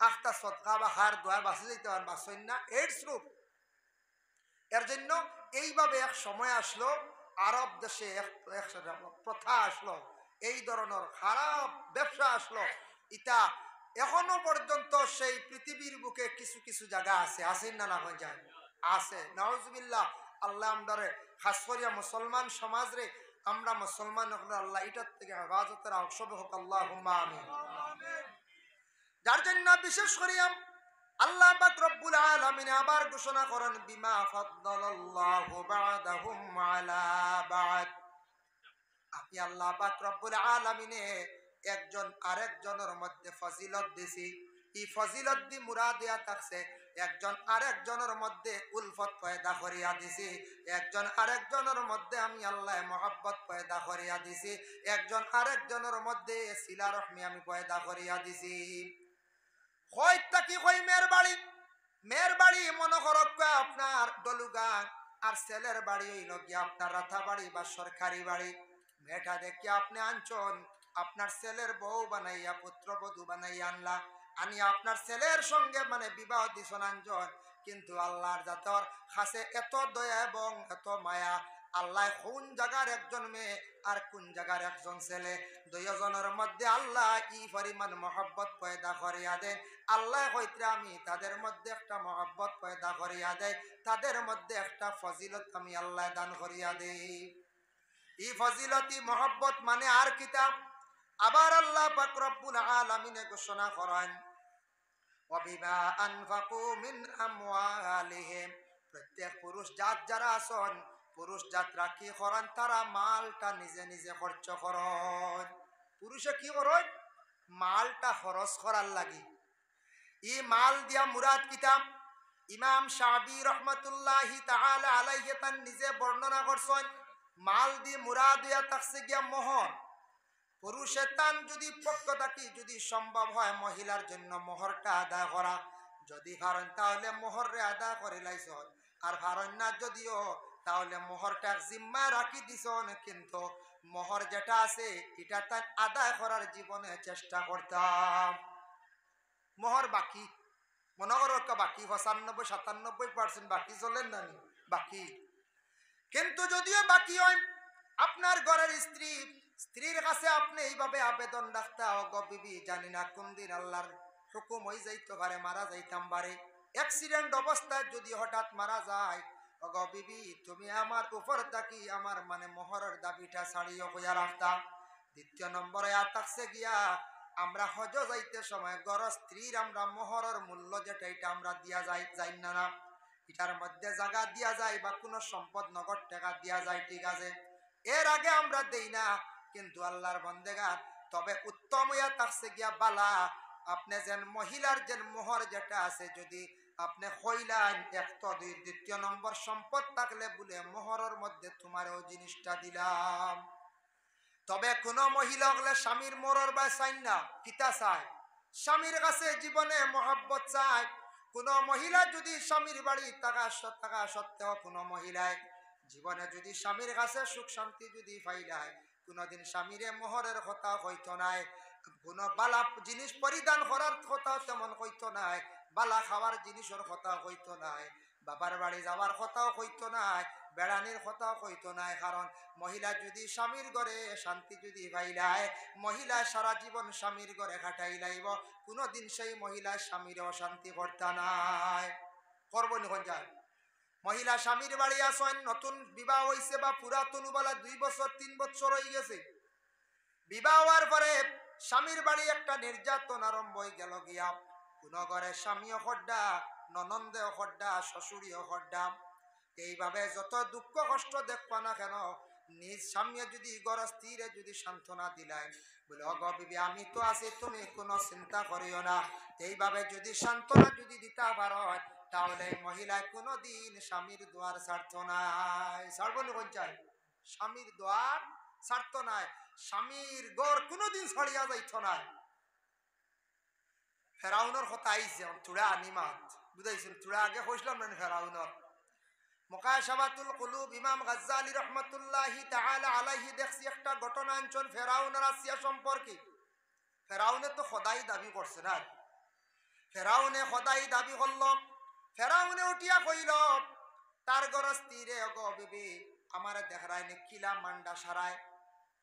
আখতা সদকা বা হার দোয়া বাঁচে যেতে পারেন, বাঁচেন না এইডস রোগ। এর জন্য এইভাবে এক সময় আসলো আরব দেশে এক প্রথা আসলো, এই ধরনের খারাপ ব্যবসা আসলো, এটা এখনো পর্যন্ত সেই পৃথিবীর বুকে কিছু কিছু জায়গা আছে, আসেন না না হয়ে যায় আছে, নাউজুবিল্লাহ। আল্লাহ আমদারে খাস করিয়া মুসলমান সমাজ রে, আমরা মুসলমান আল্লাহ এটার থেকে হেফাজতের অংশবে হোক, আল্লাহুম্মা আমিন। যার জন্য বিশেষ করিয়া আল্লাহ পাক রব্বুল আলামিন আবার ঘোষণা করেন, বিমা ফাদ্দালাল্লাহু বা'দাহুম আলা বা'দ, আমি আল্লাহ পাক রব্বুল আলামিনে একজন আরেকজনের মধ্যে ফজিলত দিছি, এই ফজিলত দি মুরাদ দিয়া থাকছে একজন আরেকজনের মধ্যে উলফত পয়দা করিয়া দিছি, একজন আরেকজনের মধ্যে আমি আল্লাহ মহব্বত পয়দা করিয়া দিছি, একজন আরেকজনের মধ্যে সিলা রহমি আমি পয়দা করিয়া দিছি। হয়তা কি কই মেয়ের বাড়ি মনে করক আপনার ডলুগাং, আর ছেলের বাড়ি হইল গিয়া আপনার রাথাবাড়ি বা সরকারি বাড়ি, মেয়েটা দেখি আপনি আনছন, আপনার ছেলের বউ বানাইয়া পুত্রবধূ বানাইয়া আনলা, আনি আপনার ছেলের সঙ্গে মানে বিবাহ দিছন আনজন, কিন্তু আল্লাহর জাতর কাছে এত দয়া এবং এত মায়া, আল্লাহ কোন জায়গার একজন মেয়ে আর কোন জায়গার একজন ছেলে, দুইজনের মধ্যে আল্লাহ ই পরিমাণ মহব্বত পয়দা করিয়া দেন, আল্লাহ হইতে আমি তাদের মধ্যে একটা মহব্বত পয়দা করিয়া দেয়, তাদের মধ্যে একটা ফজিলত আমি আল্লাহ দান করিয়া দেই। এই ফজিলতি মহব্বত মানে আর কিতাব, আবার আল্লাহ পাক রব্বুল আলামিনে ঘোষণা করেন, ওয়াবিমা আনফাকু মিন আমওয়ালিহিম, প্রত্যেক পুরুষ জাত যারা আছেন, পুরুষ জাতরা কি করেন, তারা মালটা নিজে নিজে খরচ করেন। পুরুষে কি করেন, মালটা খরচ করার লাগি। ই মাল দিয়া মুরাদ কিতাব ইমাম শাফি রহমাতুল্লাহি তাআলা আলাইহি তান নিজে বর্ণনা করছেন, মাল দি মুরাদ দিয়া থাকছে গিয়া মোহর। পুরুষের টান যদি পক্ষ থাকি যদি সম্ভব হয় মহিলার জন্য মোহরটা আদায় করা, যদি পারেন তাহলে মোহরে আদায় করে লাইছ, আর পারেন না যদিও তাহলে মোহরটা জিম্মা রাখি দিছ, কিন্তু মোহর যেটা আছে এটা তার আদায় করার জীবনে চেষ্টা করতাম। মোহর বাকি মনে করো বাকি 95-97% বাকি চলেন না বাকি, কিন্তু যদিও বাকি হয় আপনার ঘরের স্ত্রীর কাছে আপনি এইভাবে আবেদন রাখতে গো বিবি, জানি না কোন দিন আল্লাহর হুকুম হয়ে যাইতে পারে মারা যাইতাম পারে, অ্যাক্সিডেন্ট অবস্থায় যদি হঠাৎ মারা যায়, গো বিবি তুমি আমার উপর থাকি আমার মানে মোহরের দাবিটা ছাড়িয়ে হইয়া রাখতাম। দ্বিতীয় নম্বরে থাকছে গিয়া আমরা হজ যাইতে সময় গড় স্ত্রীর আমরা মোহরের মূল্য যেটা এটা আমরা দিয়া যাই না, এটার মধ্যে জায়গা দিয়া যায় বা কোনো সম্পদ নগদ টাকা দিয়া যায়, ঠিক আছে, এর আগে আমরা দেই না, কিন্তু আল্লাহর বন্দেগার তবে উত্তম হইয়া থাকছে গিয়া বালা আপনি যেন মহিলার যেন মোহর যেটা আছে যদি আপনি হইলেন এক তো দুই, দ্বিতীয় নম্বর সম্পদ থাকলে বলে মোহরের মধ্যে তোমার ওই জিনিসটা দিলাম। তবে কোন মহিলা হলে স্বামীর মোরর বা চাই না, পিতা চায়, স্বামীর কাছে জীবনে মহব্বত চায়। কোন মহিলা যদি স্বামীর বাড়ি থাকা সত্ত্বেও কোন মহিলায় জীবনে যদি স্বামীর কাছে সুখ শান্তি যদি পাইলায়, কোনদিন স্বামীরে মোহরের কথা হইতো নাই, কোন বালা জিনিস পরিধান করার কথা তেমন হইতো নাই, বালা খাওয়ার জিনিসের কথা হইতো নাই, বাবার বাড়ি যাওয়ার কথাও হইতো নাই, বেড়ানির কথাও হইতো নাই, কারণ মহিলা যদি স্বামীর ঘরে শান্তি যদি পাইলায়, মহিলা সারা জীবন স্বামীর ঘরে কাটাই লাইব, কোনদিন সেই মহিলা স্বামীর অশান্তি করতে নাই করবো নিখন যায়। মহিলা স্বামীর বাড়ি আসেন, নতুন বিবাহ হয়েছে বা পুরাতন বেলা 2 বছর 3 বছর হয়ে গেছে, বিবাহ হওয়ার পরে স্বামীর বাড়ি একটা নির্যাতন আরম্ভ হয়ে গেল গিয়া, কোন ঘরে স্বামীও খড্ডা, ননন্দেও খড্ডা, শ্বশুরিও খড্ডা, এইভাবে যত দুঃখ কষ্ট দেখবা না কেন নিজ স্বামী যদি ঘর স্থিরে যদি সান্ত্বনা দিলেন বলে অগ বিবি আমি তো আছি তুমি কোনো চিন্তা করিও না, এইভাবে যদি সান্ত্বনা যদি দিতে পারো তাহলে মহিলায় কোনোদিন স্বামীর দুয়ার ছাড়ত নাই, ছাড়বো না কোন চাই, স্বামীর দুয়ার ছাড়ত নাই, স্বামীর গড় কোনোদিন ছাড়িয়া যাইত নাই। ফেরাউনের কথা আইছে তুড়া আনিমাত বুঝাইছেন, তুড়া আগে কইছিলাম না ফেরাউনের মুকাশাফাতুল কুলুব ইমাম গাজ্জালি রহমাতুল্লাহি তাআলা আলাইহি দেখছি একটা ঘটনা আনছেন ফেরাউন আর আসিয়া সম্পর্কে। ফেরাউনে তো খোদাই দাবি করছে না, ফেরাউনে খোদাই দাবি করল, ফেরাউনে উঠিয়া কইল তার গরস্তিরে গো বিবি আমার দেখায় নে কিলা মান্ডা সারায়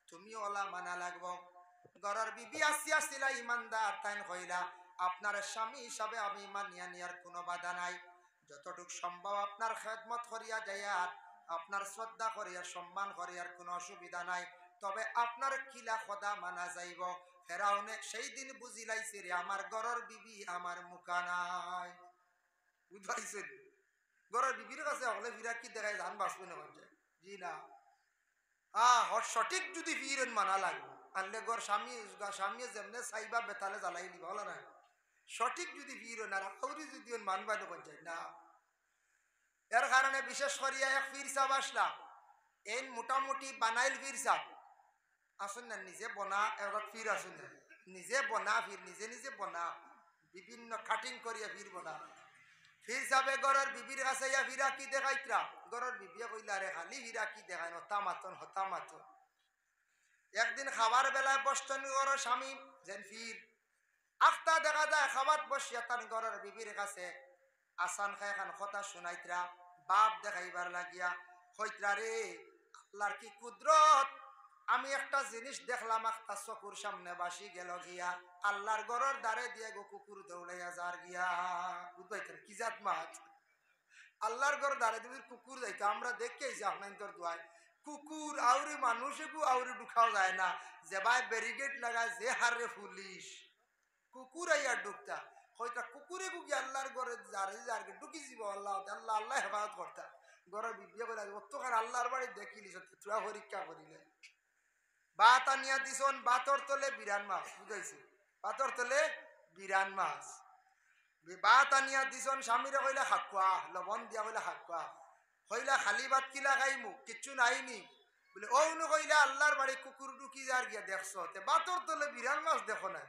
তুমি ওলা মানা লাগবো। গরর বিবি আসিয়া ছিলা ইমানদার, তাই কইলা আপনার স্বামী হিসাবে আমি মানিয়া নিয়ার কোনো বাধা নাই, যতটুক সম্ভব আপনার খেদমত করিয়া যাইয়ার আপনার শ্রদ্ধা করিয়া সম্মান করিয়ার কোনো অসুবিধা নাই, তবে আপনার কিলা খোদা মানা যাইব। ফেরাউনে সেই দিন বুঝিলাইছে রে আমার গরর বিবি আমার মুখা নাই, বুঝাইছেন গরর বিবির কাছে হলে ফিরা কি দেখায় ধান বাঁচবে না যায় জি না, সঠিক যদি ফিরেন মানা লাগবে, আনলে গর স্বামী যেমনে চাইবা বেতালে জ্বালাই দিবা হলো না, সঠিক যদি ফির না রাউরি যদি মানবা দোকান যায় না। এর কারণে বিশেষ করিয়া এক ফির সাহ আসলা এই মোটামুটি বানাইল ফির সাহ আসুন না, নিজে বনা এবার ফির আসুন না, নিজে বনা ফির নিজে নিজে বনা বিভিন্ন কাটিং করিয়া ফির বনা, ফির সাবে গরের বিবির কাছে ইয়া ফিরা কি দেখাইতরা, গরের বিবিয়ে কইলা রে খালি ফিরা কি দেখায় হতা মাতন। একদিন খাবার বেলায় বসতেন গরের স্বামী যেন ফির আখতা দেখা যায় খাবার বসিয়া তার ঘরের বিবির কাছে আসান খায় খান কথা শুনাইতরা, বাপ দেখাইবার লাগিয়া হইতরা রে আল্লাহর কি কুদরত, আমি একটা জিনিস দেখলাম একটা চকুর সামনে বাসি গেল গিয়া, আল্লাহর ঘরের দ্বারে দিয়ে গো কুকুর দৌড়াইয়া যার গিয়া, বুঝবাইতেন কি জাত মাছ, আল্লাহর ঘর দ্বারে তুমি কুকুর যাইতো আমরা দেখেছি আপনার দোয়ায়, কুকুর আউরি মানুষে আউরি ঢুকাও যায় না, যে ভাই ব্যারিকেড লাগায় যে হারে পুলিশ কুকুর আইয়া ঢুকতা হয়তো কুকুরে কুকি আল্লাহর ঘরে যারে ঢুকি যাব আল্লাহ আল্লাহ আল্লাহ হেফাজত করতা, ঘরের বিবিয়ে করে অতখান আল্লাহর বাড়ি দেখিলিস তোরা পরীক্ষা করিলে বাত আনিয়া দিছন, বাতর তলে বিরান মাছ, বুঝাইছি বাতর তলে বিরান মাছ, বাত আনিয়া দিছন, স্বামীরে কইলা হাকুয়া লবণ দিয়া কইলা হাকুয়া, কইলা খালি ভাত কিলা খাইমু কিচ্ছু নাইনি, বলে ও উনি কইলে আল্লাহর বাড়ি কুকুর ঢুকি যার গিয়া দেখছো তে বাতর তলে বিরান মাছ দেখো না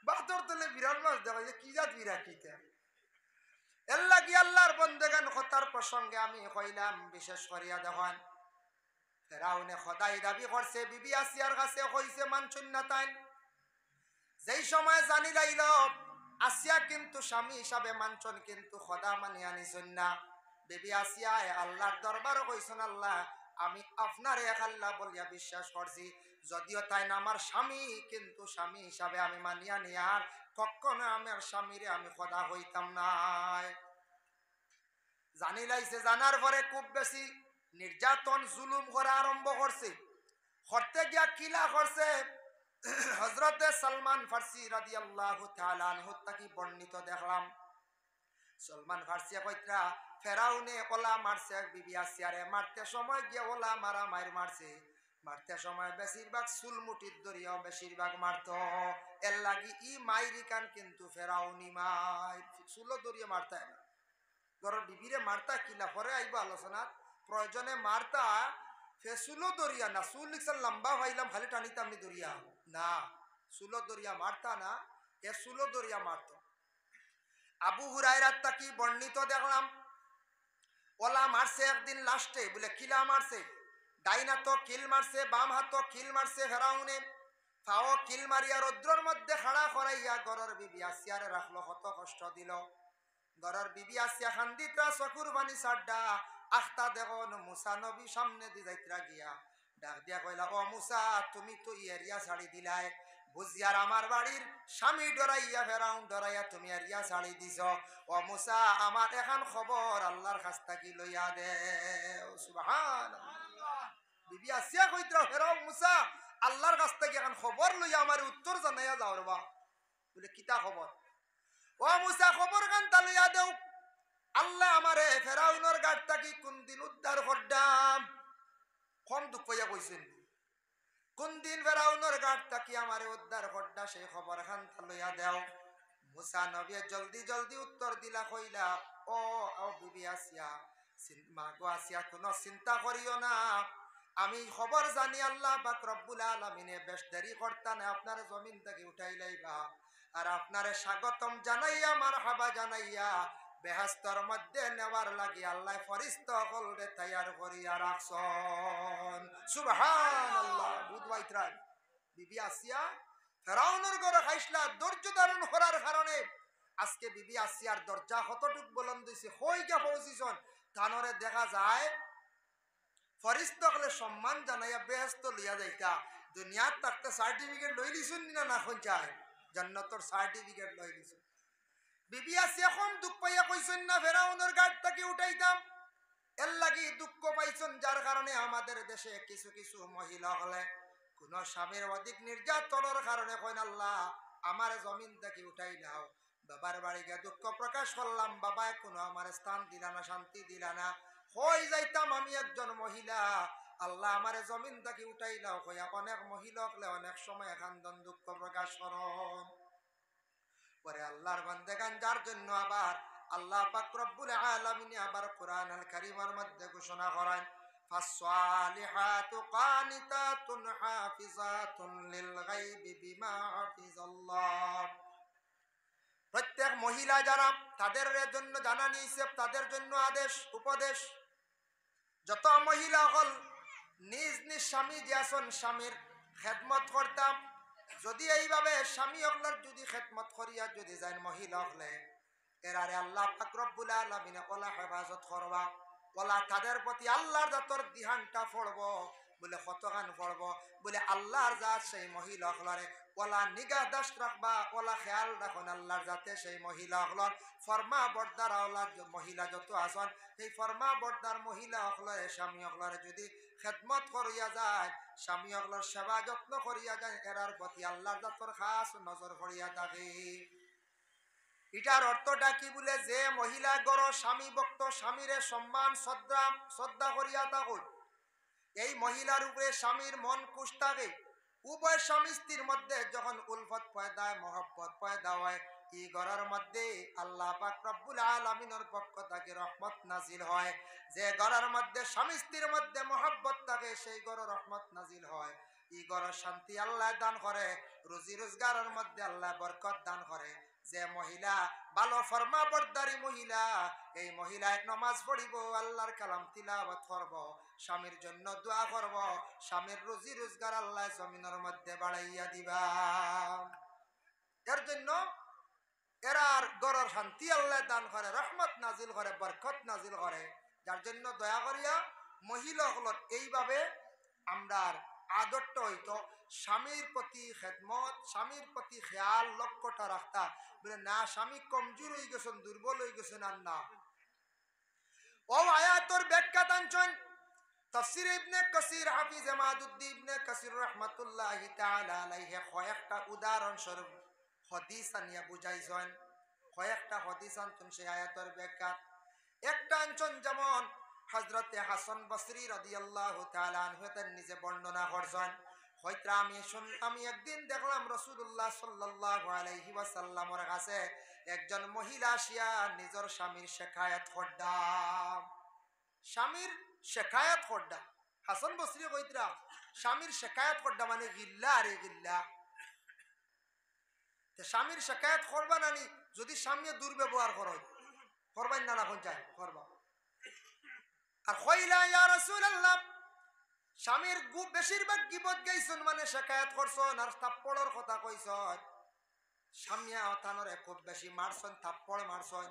বাতর তলে বিরান মাছ দেখো যে কি জাত বিরা কিতা এর লাগি আল্লাহর বন্দেগান কথার প্রসঙ্গে আমি কইলাম বিশেষ করিয়া দেখেন ফেরাউনে খোদাই দাবি করছে বিবি আসিয়ার কাছে কইছে মানছুন না তাই যেই সময় জানি লাইল আসিয়া কিন্তু স্বামী হিসাবে মানছন কিন্তু খোদা মানি আনিছুন না বিবি আসিয়ায় আল্লাহর দরবারও কইছেন আল্লাহ আমি আপনার এক আল্লাহ বলিয়া বিশ্বাস করছি যদিও তাই না আমার স্বামী কিন্তু স্বামী হিসাবে আমি মানিয়া নি আর কখনো আমার স্বামীরে আমি খোদা হইতাম নাই জানি লাইছে জানার পরে খুব বেশি নির্যাতন জুলুম করা আরম্ভ করছে করতে গিয়া কিলা করছে হযরতে সালমান ফার্সি রাদিয়াল্লাহু তাআলা আনহু তাকি বর্ণিত দেখলাম সালমান ফার্সি কইত্রা ফেরাউনে ওলা মারছে বিবি আসিয়ারে মারতে সময় গিয়া ওলা মারা মাইর মারছে মারতে সময় বেশিরভাগ চুলমুটির দরিয়াও বেশিরভাগ মারত এর লাগি ই মাইরি কান কিন্তু ফেরাউনি মাই চুলো দরিয়া মারতা না ঘরের বিবিরে মারতা কিলা পরে আইব আলোচনাত প্রয়োজনে মারতা ফেসুলো দরিয়া না চুল লিখছেন লম্বা ভাইলাম খালি টানিতাম নি দরিয়া না চুলো দরিয়া মারতা না এ চুলো দরিয়া মারত আবু হুরায়রাত তাকি বর্ণিত দেখলাম ওলা মারছে একদিন লাস্টে বলে কিলা মারছে ডাইন হাত কিল মারছে বাম হাত কিল মারছে ফেরাউনে ফাও কিল মারিয়া রৌদ্রর মধ্যে খাড়া করাইয়া ঘরের বিবি আসিয়ারে রাখলো কত কষ্ট দিল ঘরের বিবি আসিয়া খান্দিত্রা চকুর বানি সাড্ডা আখতা দেখুন মুসা নবী সামনে দি যাইত্রা গিয়া ডাক দিয়া কইলা ও মুসা তুমি তো এরিয়া ছাড়ি দিলাই বুঝিয়ার আমার বাড়ির স্বামী ডরাইয়া ফেরাউন ডরাইয়া তুমি এরিয়া ছাড়ি দিছ ও মুসা আমার এখন খবর আল্লাহর কাছ থেকে লইয়া দে সুবহানাল্লাহ বিবি আসিয়া কইত্রা ফেরাউন মুসা আল্লাহর কাছ থেকে এখন খবর লইয়া আমার উত্তর জানাইয়া যাও রবা বলে কিতা খবর ও মুসা খবর কান তা লইয়া দেও আল্লাহ আমারে ফেরাউনের গাড় থাকি কোন দিন উদ্ধার করদাম কম দুঃখ পাইয়া কইছেন কোন দিন ফেরাউনের গাড় থাকি আমারে উদ্ধার করদা সেই খবর খান তা লইয়া দেও মুসা নবী জলদি জলদি উত্তর দিলা কইলা ও বিবি আসিয়া মা গো আসিয়া কোনো চিন্তা করিও না আমি খবর জানি আল্লাহ পাক রব্বুল আলামিনে বেশ দেরি করতা না আপনার জমিন থেকে উঠাই লাইবা আর আপনারে স্বাগতম জানাইয়া মারহাবা জানাইয়া বেহেশতের মধ্যে নেওয়ার লাগি আল্লাহ ফেরেশতা হলরে তৈয়ার করিয়া রাখছন সুবহানাল্লাহ বুঝবাইত্রা বিবি আসিয়া ফেরাউনের ঘরে খাইসলা ধৈর্য ধারণ করার কারণে আজকে বিবি আসিয়ার দরজা কতটুক বুলন্দ হইছে কইগা পৌঁছিছন তানরে দেখা যায় ফেরেশতা হলে সম্মান জানাইয়া বেহেশত লইয়া যাইতা দুনিয়াত থাকতে সার্টিফিকেট লই লিছুন না না কোন চায় জান্নাতের সার্টিফিকেট লই লিছুন বিবি আসিয়া কম দুঃখ পাইয়া কইছেন না ফেরাউনের গাড় থেকে উঠাইতাম এর লাগি দুঃখ পাইছেন যার কারণে আমাদের দেশে কিছু কিছু মহিলা হলে কোন স্বামীর অধিক নির্যাতনের কারণে কইন আল্লাহ আমার জমিন থেকে উঠাই নাও বাবার বাড়ি গিয়ে দুঃখ প্রকাশ করলাম বাবা কোনো আমার স্থান দিলা না শান্তি দিলা না হই যাইতাম আমি একজন মহিলা আল্লাহ আমার জমিন থেকে উঠাই নাও কইয়া অনেক মহিলা হলে অনেক সময় খান্দন দুঃখ প্রকাশ করন পরে আল্লাহর বান্দাগান যার জন্য আবার আল্লাহ পাক রব্বুল আলামিন আবার কোরআনুল কারীমের মধ্যে ঘোষণা করেন ফাসসালিহাতু কানিতাতুন হাফিজাতুন লিল গায়বি বিমা হাফিজাল্লাহ প্রত্যেক মহিলা যারা তাদের জন্য জানানি হিসেব তাদের জন্য আদেশ উপদেশ যত মহিলা হল নিজ নিজ স্বামী যে আসন স্বামীর খেদমত করতাম যদি এইভাবে স্বামী হকলার যদি খেদমত করিয়া যদি যায় মহিলা হলে এরারে আল্লাহ পাক রব্বুল আলামিন ওলা হেফাজত করবা ওলা তাদের প্রতি আল্লাহর জাতর দিহানটা পড়ব বলে কতখান পড়ব বলে আল্লাহর জাত সেই মহিলা হলরে ওলা নিগাহ দাস রাখবা ওলা খেয়াল রাখুন আল্লাহর জাতে সেই মহিলা হলর ফরমা বর্দার আওলাদ মহিলা যত আসন সেই ফরমা বর্দার মহিলা হলরে স্বামী হলরে যদি খেদমত করিয়া যায় স্বামী হলর সেবা যত্ন করিয়া যায় এরার প্রতি আল্লাহর জাতর খাস নজর করিয়া থাকে এটার অর্থটা কি বলে যে মহিলা গড় স্বামী ভক্ত স্বামীরে সম্মান শ্রদ্ধা করিয়া থাকুন এই মহিলার উপরে স্বামীর মন খুশ থাকে উভয় স্বামী স্ত্রীর মধ্যে যখন উলফত পয়দা মহব্বত পয়দা হয় এই ঘরের মধ্যে আল্লাহ পাক রব্বুল আলামিনের পক্ষ থেকে রহমত নাজিল হয়। যে ঘরের মধ্যে স্বামী স্ত্রীর মধ্যে মহব্বত থাকে সেই ঘরে রহমত নাজিল হয়। এই ঘরের শান্তি আল্লাহ দান করে, রুজি রোজগারের মধ্যে আল্লাহ বরকত দান করে। যে মহিলা ভালো ফরমা বরদারি মহিলা, এই মহিলায় নমাজ পড়িব, আল্লাহর কালাম তিলাওয়াত করব, স্বামীর জন্য দোয়া করব, স্বামীর রুজি রোজগার আল্লাহ জমিনের মধ্যে বাড়াইয়া দিবা। এর জন্য এরার গড়ের শান্তি আল্লাহ দান করে, রহমত নাজিল করে, বরকত নাজিল করে। যার জন্য দয়া করিয়া মহিলাগুলোর এইভাবে আমরা আদরটা হইতো স্বামীর প্রতি খেদমত, স্বামীর প্রতি খেয়াল লক্ষ্যটা রাখতা। বলে না স্বামী কমজোর হয়ে গেছেন, দুর্বল হয়ে গেছেন, আর না। ও আয়াতর ব্যাখ্যা টানছেন তাফসীর ইবনে কাসির, হাফিজ ইমাদুদ্দিন ইবনে কাসির রাহমাতুল্লাহি তাআলা আলাইহি কয়েকটা উদাহরণ স্বরূপ হাদিস আনিয়া বুঝাইছেন। কয়েকটা হাদিস আনছেন সেই আয়াতের ব্যাখ্যা। একটা আনছেন যেমন হযরতে হাসান বসরি রাদিয়াল্লাহু তাআলা আনহু তার নিজে বর্ণনা করছেন। হয়তো আমি একদিন দেখলাম রাসূলুল্লাহ সাল্লাল্লাহু আলাইহি ওয়াসাল্লামের কাছে একজন মহিলা আসিয়া নিজের স্বামীর শিকায়াত করদা, স্বামীর শিকায়াত করদা। হাসান বসরি কইতরা স্বামীর শিকায়াত করদা মানে গিল্লা, আরে গিল্লা। স্বামীর শিকায়াত করবা নানি যদি স্বামী দুর্ব্যবহার করে, করবেন না, না চাই করবা। আর কইলা ইয়া রাসূলুল্লাহ স্বামীর বেশিরভাগ গিবত গাইছুন মানে শিকায়াত করছন আর থাপ্পড়ের কথা কইছন, স্বামীয়া অতানরে খুব বেশি মারছন, থাপ্পড় মারছন।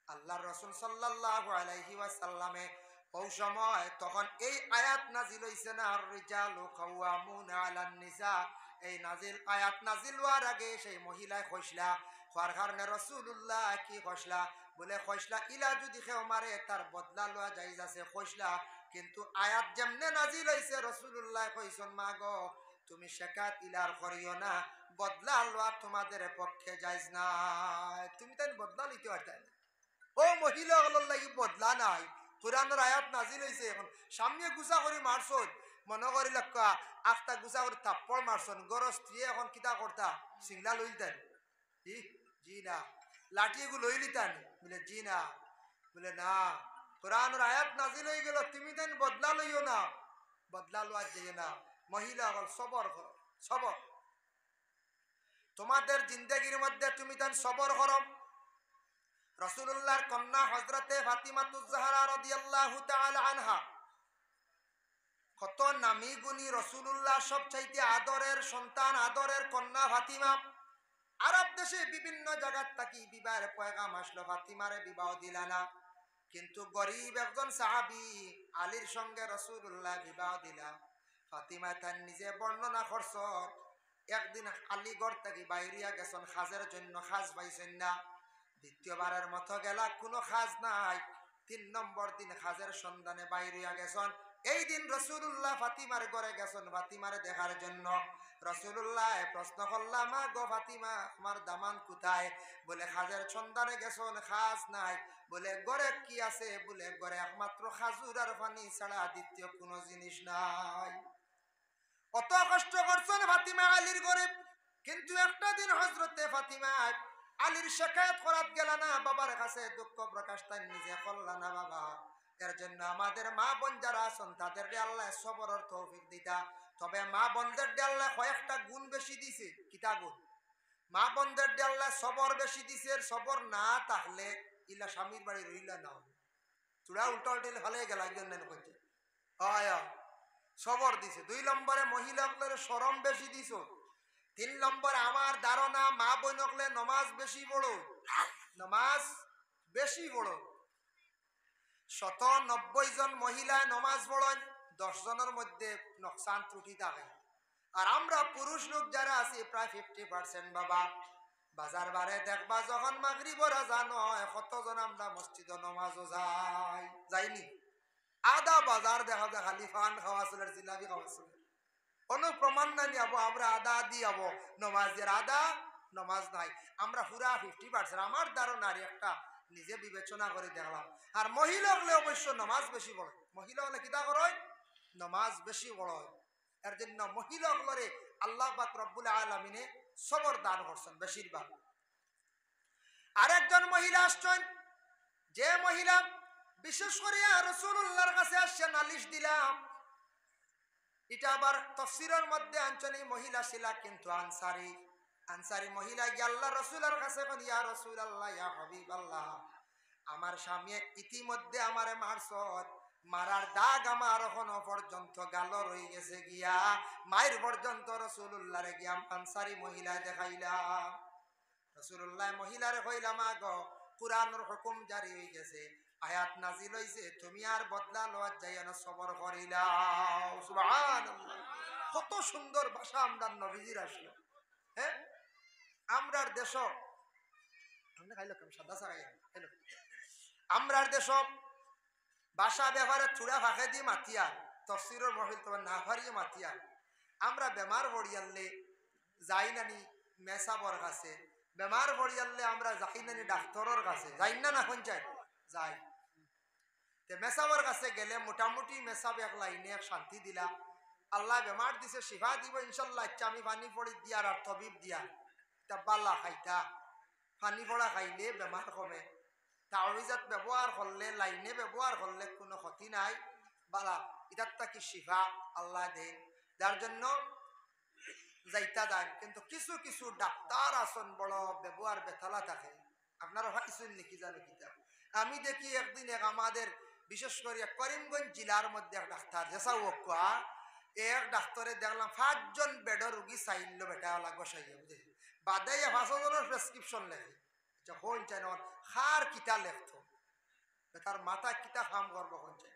আল্লাহর রাসূল সাল্লাল্লাহু আলাইহি ওয়াসাল্লামে ওই সময় তখন এই আয়াত নাজিল হইছে না, আর রিজালু কাওয়ামুনা আলান নিসা। এই নাজিল আয়াত নাজিল হওয়ার আগে সেই মহিলায় কইসলা হওয়ার কারণে রাসূলুল্লাহ কি কইসলা, বলে কইসলা ইলা যদি কেউ মারে তার বদলা লওয়া জায়েজ আছে কইসলা। কিন্তু আয়াত যেমনে নাজিল হইছে রাসূলুল্লাহ কইছেন মা গো তুমি শিকায়াত ইলার করিও না, বদলা লওয়া তোমাদের পক্ষে জায়েজ নাই, তুমি তাই বদলা লইতে পারতে না। ও মহিলা হলোর লাগি বদলা নাই। কোরআনের আয়াত নাজিল হইছে, এখন সামনে গুছা করে মারছন, মনে করি লক্কা আখটা গুছা করে থাপ্পড় মারছন, গরো স্ত্রী এখন কিতা করতা সিংলা লইতেন? জি না। লাঠি এগুলো লই লিতেন? বলে জি না। বলে না, কোরআনের আয়াত নাজিল হয়ে গেল, তুমি দেন বদলা লইও না, বদলা লওয়া যাইও না। মহিলা হল সবর করো, সবর। তোমাদের জিন্দেগির মধ্যে তুমি দেন সবর করো। রাসূলুল্লাহর কন্যা হযরতে ফাতিমাতুজ জাহরা রাদিয়াল্লাহু তাআলা আনহা, কত নামী গুণী রাসূলুল্লাহ সবচাইতে আদরের সন্তান, আদরের কন্যা ফাতিমা। আরব দেশে বিভিন্ন জায়গার থাকি বিবাহের পয়গাম আসলো, ফাতিমারে বিবাহ দিলা না। কিন্তু গরিব একজন সাহাবী আলীর সঙ্গে রাসূলুল্লাহ বিবাহ দিলা। ফাতিমা তার নিজে বর্ণনা করছেন, একদিন আলী ঘর থেকে বাইরিয়া গেছেন খাজের জন্য, খাজ পাইছেন না। দ্বিতীয়বারের মতো গেলা, কোনো খাজ নাই। ৩ নম্বর দিন খাজের সন্ধানে বাইরিয়া গেছেন। এই দিন রাসূলুল্লাহ ফাতিমার ঘরে গেছেন ফাতিমারে দেখার জন্য। রাসূলুল্লাহ প্রশ্ন করলাম মা গো ফাতিমা আমার দামান কোথায়? বলে খাজের সন্ধানে গেছেন, খাজ নাই। বলে ঘরে কি আছে? বলে ঘরে একমাত্র খাজুর আর পানি ছাড়া দ্বিতীয় কোনো জিনিস নাই। অত কষ্ট করছেন ফাতিমা আলীর ঘরে, কিন্তু একটা দিন হযরতে ফাতিমা আলীর শিকায়াত করাত গেল না, বাবার কাছে দুঃখ প্রকাশ তাই নিজে করল না বাবা। এর জন্য আমাদের মা বোন যারা আছেন তাদেরকে আল্লাহ সবরের তৌফিক দিতা। তবে মা বোনদের আল্লাহ কয়েকটা গুণ বেশি দিছে। কিতা গুণ? মা বোনদের আল্লাহ সবর বেশি দিছে। সবর না তাহলে ইলা স্বামীর বাড়ি রইলা না, চূড়া উল্টা উল্টে ভালো গেল একজন কইছে সবর দিছে। 2 নম্বরে মহিলাগুলোর শরম বেশি দিছ। 3 নম্বরে আমার ধারণা মা বোনকলে নমাজ বেশি বড়, নমাজ বেশি বড়। 90 জন মহিলা নমাজ পড়েন, 10 জনের মধ্যে নকশান ত্রুটি থাকে। আর আমরা পুরুষ লোক যারা আছি প্রায় 50% বাবা। বাজার বারে দেখবা যখন মাগরিবের আজান হয় কতজন আমরা মসজিদে নমাজও যাইনি। আদা বাজার দেখা যায় খালি ফান খাওয়া চলে, জিলাপি খাওয়া চলে। কোনো প্রমাণ নাই আবো আমরা আদা দিয়ে আবো নমাজের আদা নমাজ নাই। আমরা পুরা 50%। আমার ধারণা একটা নিজে বিবেচনা করে দেখলাম। আর মহিলা হলে অবশ্য নমাজ বেশি বড়। মহিলা হলে কিতা করে? নমাজ বেশি বড়। এর জন্য মহিলা হলরে আল্লাহ পাক রব্বুল আলামিনে সবর দান করছেন বেশিরভাগ। আরেকজন মহিলা আসছেন, যে মহিলা বিশেষ করে রাসূলুল্লাহর কাছে আসছে নালিশ দিলাম। এটা আবার তাফসীরের মধ্যে আনছনি মহিলা ছিল কিন্তু আনসারী। আনসারী মহিলা গিয়ে আল্লাহ রাসূলের কাছে বলেন, ইয়া রাসূলুল্লাহ, ইয়া হাবিবাল্লাহ, আমার স্বামী ইতিমধ্যে আমারে মারছত, মারার দাগ আমার এখনো পর্যন্ত গাল রয়ে গেছে গিয়া, মায়ের পর্যন্ত রাসূলুল্লাহরে গিয়া আনসারী মহিলা দেখাইলাম। রাসূলুল্লাহ মহিলারে কইলাম, আগো কুরআনের হুকুম জারি হয়ে গেছে, আয়াত নাজিল হইছে, তুমি আর বদলা লওয়া যাইয়া না, সবর করিলাও। সুবহানাল্লাহ, কত সুন্দর ভাষা আমরার নবীজির আসলো। হ্যাঁ, আমরার দেশ আমরা খাইলো কেমন সাদা সাগাই খাইলো, আমরার দেশ ভাষা ব্যবহারে থুড়া ফাঁকে দিয়ে মাতিয়ার তফসিরের মহিল তোমার না হারিয়ে মাতিয়ার। আমরা বেমার পড়িয়ালে যাই নানি মেসাবর কাছে, বেমার পড়িয়ালে আমরা যাই নানি ডাক্তারের কাছে, যাই না না কোন চাই যাই। মেসাবর কাছে গেলে মোটামুটি মেসাব এক লাইনে এক শান্তি দিলা, আল্লাহ বেমার দিছে শিফা দিব ইনশাল্লাহ, আচ্ছা আমি পানি পড়ি দিয়ার আর তবিব দিয়া তা বাল্লা খাইতা, পানি পড়া খাইলে বেমার কমে, তাওয়াইজাত ব্যবহার করলে, লাইনে ব্যবহার করলে কোনো ক্ষতি নাই, বালা ইটারটা কি শিফা আল্লাহ দেন, যার জন্য যাইতা যান। কিন্তু কিছু কিছু ডাক্তার আসন বড় ব্যবহার বেতালা থাকে, আপনারা ভাইছেন নাকি জানো কিতা? আমি দেখি একদিন এক আমাদের বিশেষ করে করিমগঞ্জ জেলার মধ্যে এক ডাক্তার যেসা ওকা, এক ডাক্তারে দেখলাম 5 জন বেডর রুগী চাইল বেটা বসাইয়া বুঝে বাদাইয়া 5 জনের প্রেসক্রিপশন লেখে। হন চাই না খার কিতা লেখত, তার মাথা কিতা কাম করবো হন চাই,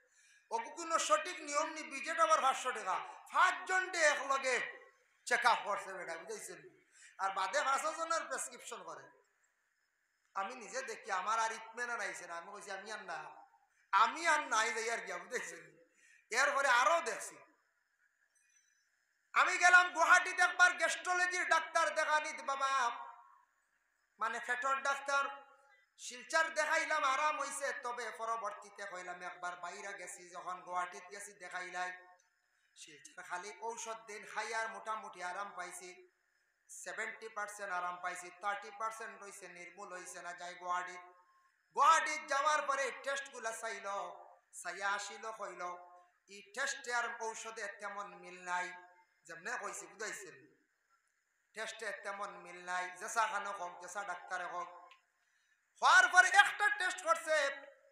ওগু কোনো সঠিক নিয়ম নি, বিজেট আবার 500 টাকা 5 জন ডে একলগে চেক আপ করছে বেটা বুঝেছেন, আর বাদে 5 জনের প্রেসক্রিপশন করে। আমি নিজে দেখি আমার আর ইতমেনা নাইছে না, আমি কইছি আমি আর নাই যাই আর গিয়া বুঝেছেন। এরপরে আরো দেখছি, আমি গেলাম গুয়াহাটিতে একবার গ্যাস্ট্রোলজির ডাক্তার দেখানি বাবা, মানে ফেটর ডাক্তার, শিলচার দেখাইলাম আরাম হইছে, তবে পরবর্তীতে কইলাম একবার বাইরে গেছি, যখন গুয়াহাটিতে গেছি দেখাইলাই, শিলচার খালি ঔষধ দিন খাইয়ার মোটামুটি আরাম পাইছি, 70% আরাম পাইছি, 30% রয়েছে নির্মূল হয়েছে না। যাই গুয়াহাটি যাওয়ার পরে টেস্টগুলা চাইল, চাইয়া আসিল, কইল ই টেস্টে আর ঔষধে তেমন মিল নাই, যেমনে কইছি বুঝাইছেন, টেস্টে তেমন মিল নাই, জেসা খানো হোক, জেসা ডাক্তারে হোক। হওয়ার পরে একটা টেস্ট করছে,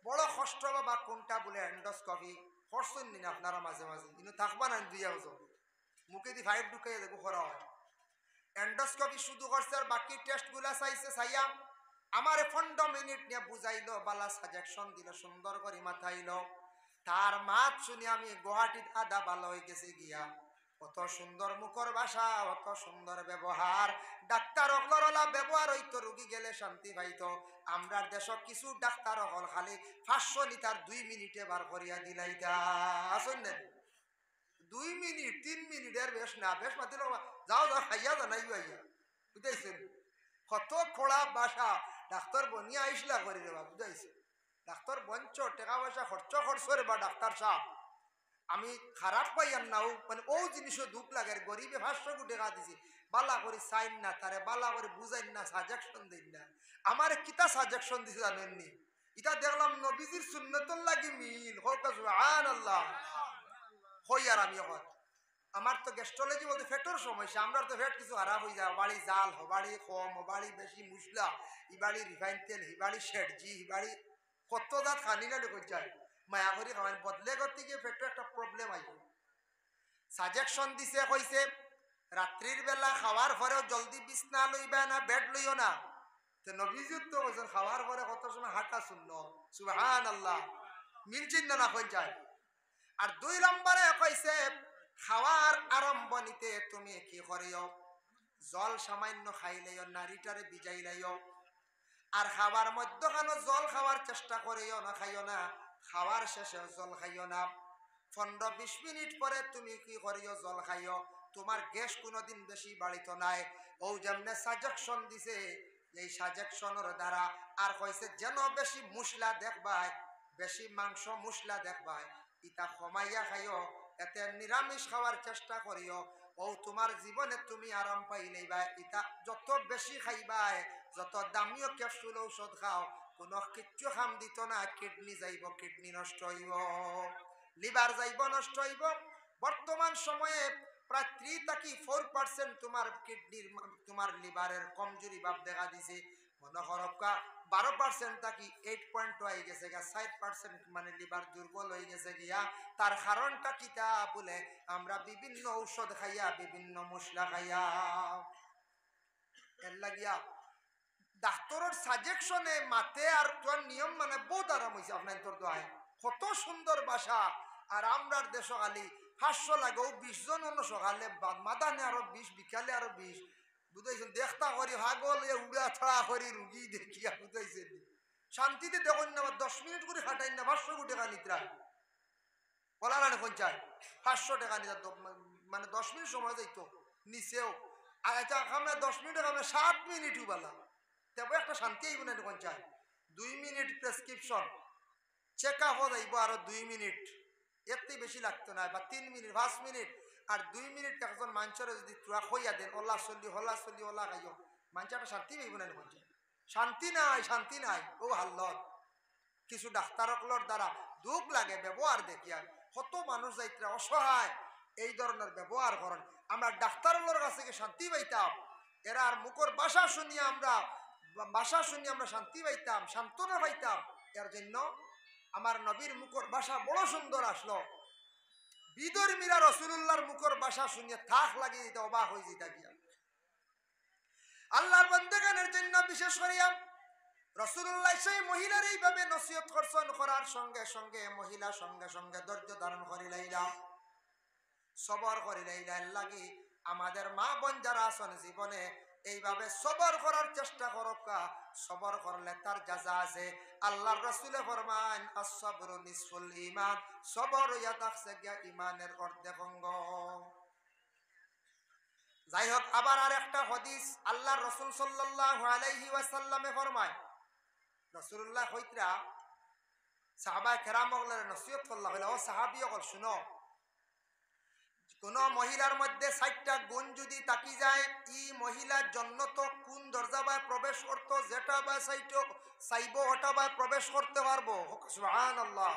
বড় কষ্ট বাবা, কোনটা বলে এন্ডোস্কপি করছেন নি আপনারা মাঝে মাঝে, কিন্তু থাকবা না 2 বছর মুখে দি 5 ঢুকাই দেখো করা হয়। এন্ডোস্কপি শুধু করছে, আর বাকি টেস্টগুলা চাইছে, চাইয়া আমার 15 মিনিট নিয়ে বুঝাইলো, বালা সাজেকশন দিল, সুন্দর করে মাথাইলো, তার মাত শুনে আমি গুয়াহাটির আদা ভালো হয়ে গেছে গিয়া। কত সুন্দর মুখর ভাষা, কত সুন্দর ব্যবহার, ডাক্তার অগলরলা ব্যবহার হইতো, রুগী গেলে শান্তি পাইতো। আমরা দেশ কিছু ডাক্তার অগল খালি 500 লিটার 2 মিনিটে বার করিয়া দিলাইতা, আসেন 2 মিনিট 3 মিনিটের বেশ না, বেশ মাতিল যাও যাও খাইয়া জানাই আইয়া বুঝাইছেন। কত খোড়া ভাষা, ডাক্তার বনিয়া আইসলা করে রে বা বুঝাইছে, ডাক্তার বঞ্চ টাকা পয়সা খরচ রে বা ডাক্তার সাহেব, আমি খারাপ পাইয়াম না, মানে ও জিনিসও দুঃখ লাগে, গরিবে 500 কোটি টাকা দিছি, বালা করে চাইন না, তারে বালা করে বুঝাইন না, সাজেকশন দিন না। আমার কিতা সাজেকশন দিছে জানেননি? এটা দেখলাম নবীজির সুন্নতর লাগি মিল, হোক সুবহানাল্লাহ। হই আর আমি এখন আমার তো গ্যাস্ট্রোলজি বলতে ফেটোর সমস্যা, আমরা তো ফেট কিছু খারাপ হয়ে যায়, বাড়ি জাল হ, বাড়ি কম, বাড়ি বেশি মশলা, ই বাড়ি রিফাইন তেল, হি বাড়ি শেটজি, হি বাড়ি কত দাঁত খানি না ঢুকে যায়, মায়া করি খাওয়ান বদলে করতে গিয়ে পেটে একটা প্রবলেম আইব। সাজেকশন দিছে, কইছে রাত্রির বেলা খাওয়ার পরেও জলদি বিছনা লইবা না, বেড লইও না। তো নবীজির তো বলছেন খাওয়ার পরে কত সময় হাঁটা শূন্য, সুবহানাল্লাহ, মিলছেন না কই যায়। আর 2 নম্বরে কইছে খাওয়ার আরম্ভণিতে তুমি কি করিও, জল সামান্য খাইলেও, নারীটারে ভিজাইলাইও, আর খাবার মধ্যখানে জল খাওয়ার চেষ্টা করিও না, খাইও না, খাওয়ার শেষে জল খাইও না। 15-20 মিনিট পরে তুমি কি করিও, জল খাইও, তোমার গ্যাস কোনোদিন বেশি বাড়িত নাই। ও যেমনে সাজেকশন দিছে, এই সাজেকশনের দ্বারা আর কইছে যেন বেশি মশলা দেখবাই, বেশি মাংস মশলা দেখবাই, ইটা কমাইয়া খাইও, এতে নিরামিষ খাওয়ার চেষ্টা করিও, ও তোমার জীবনে তুমি আরাম পাইলেইবা। ইটা যত বেশি খাইবাই, যত দামিও ক্যাপসুল ঔষধ খাও, কোনো কিচ্ছু খাম দিত না। কিডনি যাইব, কিডনি নষ্ট হইব, লিভার যাইব, নষ্ট হইব। বর্তমান সময়ে প্রায় 3-4% তোমার কিডনির, তোমার লিভারের কমজোরি ভাব দেখা দিছে। মনে করকা 12% থাকি 8 হয়ে গেছে গা, 60% মানে লিভার দুর্বল হয়ে গেছে গিয়া। তার কারণটা কিতা বলে, আমরা বিভিন্ন ঔষধ খাইয়া, বিভিন্ন মশলা খাইয়া। এর লাগিয়া ডাক্তারের সাজেকশনে মাতে আর তোর নিয়ম মানে বহুত আরাম হয়েছে। আপনার তোর দোয়ায় কত সুন্দর বাসা। আর আমরার দেশ খালি 500 লাগেও 20 জন অন্য সকালে মাদানে আরো 20, বিকালে আরো 20। বুঝাইছেন দেখতা করি হাগল উড়া ছড়া করি রুগী দেখিয়া। বুঝাইছেন শান্তিতে দেখুন না, 10 মিনিট করে খাটাই না 500 কোটি টাকা নিতরা বলা না পঞ্চায়েত 500 টাকা নিত, মানে 10 মিনিট সময় যাইতো নিচেও। আচ্ছা আমরা 10 মিনিট আমরা 7 মিনিটও বলা, তবে একটা শান্তি আইব না panchayat. 2 minute prescription check up যাইব, আরো 2 মিনিট, এতেই বেশি লাগতো না। বা 3 মিনিট 5 মিনিট আর 2 মিনিট একজন মানুষের যদি তোরা খইয়া দেন ওলা চল্লি হলা চল্লি ওলা গাইও, মানুষটা শান্তি পাইব না পঞ্চায়েত। শান্তি নাই, শান্তি নাই। ও হাল্লত কিছু ডাক্তারকলর দ্বারা দুঃখ লাগে ব্যবহার দেখিয়া। কত মানুষ যাইতে অসহায় এই ধরনের ব্যবহার করেন। আমরা ডাক্তারগুলোর কাছে শান্তি পাইতাম, এরা আর মুখর ভাষা শুনিয়ে আমরা শান্তি পাইতাম, সান্ত্বনা পাইতাম। এর জন্য আমার নবীর মুখর ভাষা বড় সুন্দর আসলো। বিধর্মীরা রাসূলুল্লাহর মুখর ভাষা শুনিয়ে থাক লাগিয়ে দিতে অবাক হয়ে যেতে গিয়া। আল্লাহর বান্দাগণের জন্য বিশেষ করিয়া রাসূলুল্লাহ সেই মহিলার এইভাবে নসিহত করছেন, করার সঙ্গে সঙ্গে মহিলা সঙ্গে সঙ্গে ধৈর্য ধারণ করিলাইলা, সবর করিলাইলা। লাগি আমাদের মা বোন যারা আছেন জীবনে এইভাবে সবর করার চেষ্টা করকা। সবর করলে তার যাজা আছে। আল্লাহর রাসূলে ফরমান আস-সাবরু নিসফুল ঈমান, সবর ইয়া তাকসে গিয়া ঈমানের অর্ধেক অঙ্গ। যাই হোক, আবার আর একটা হাদিস আল্লাহর রাসূল সাল্লাল্লাহু আলাইহি ওয়াসাল্লামে ফরমায়, রাসূলুল্লাহ কইতরা সাহাবা কেরামগলের নসিহত করলা হইলা, ও সাহাবী সকল শুনো, কোন মহিলার মধ্যে 60টা গুণ যদি তাকি যায়, ই মহিলার জন্য তো কোন দরজা বাই প্রবেশ করতো, যেটা বাই চাইব ওটা বাই প্রবেশ করতে পারবো। সুবহানাল্লাহ।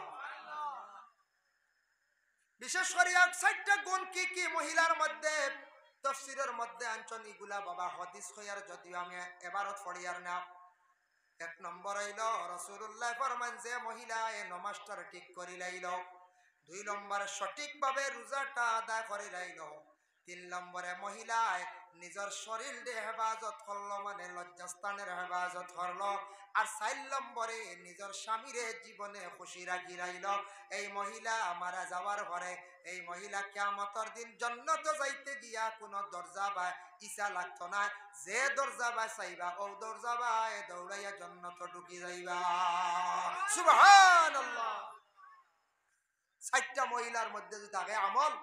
বিশেষ করে 60টা গুণ কি কি মহিলার মধ্যে, তাফসীরের মধ্যে আনছন ইগুলা বাবা হাদিস হইয়ার, যদিও আমি এবারত পড়িয়ার না। 1 নম্বর হইল রাসূলুল্লাহ ফরমান যে মহিলা এ নমাজটার ঠিক করি লাইল। 2 নম্বরে সঠিকভাবে রোজাটা আদায় করে লাইল। 3 নম্বরে মহিলায় নিজের শরীর হেফাজত করলো, মানে লজ্জাস্থানের হেফাজত করলো। আর 4 নম্বরে নিজের স্বামীরে জীবনে খুশি রাখি লাইল। এই মহিলা মারা যাওয়ার পরে এই মহিলা কিয়ামতের দিন জান্নাতে যাইতে গিয়া কোনো দরজা বা ইসা লাগতো না। যে দরজা বা চাইবা ও দরজা বা দৌড়াইয়া জান্নাতে ঢুকি যাইবা। সুবহানাল্লাহ। 60টা মহিলার মধ্যে যদি থাকে আমল,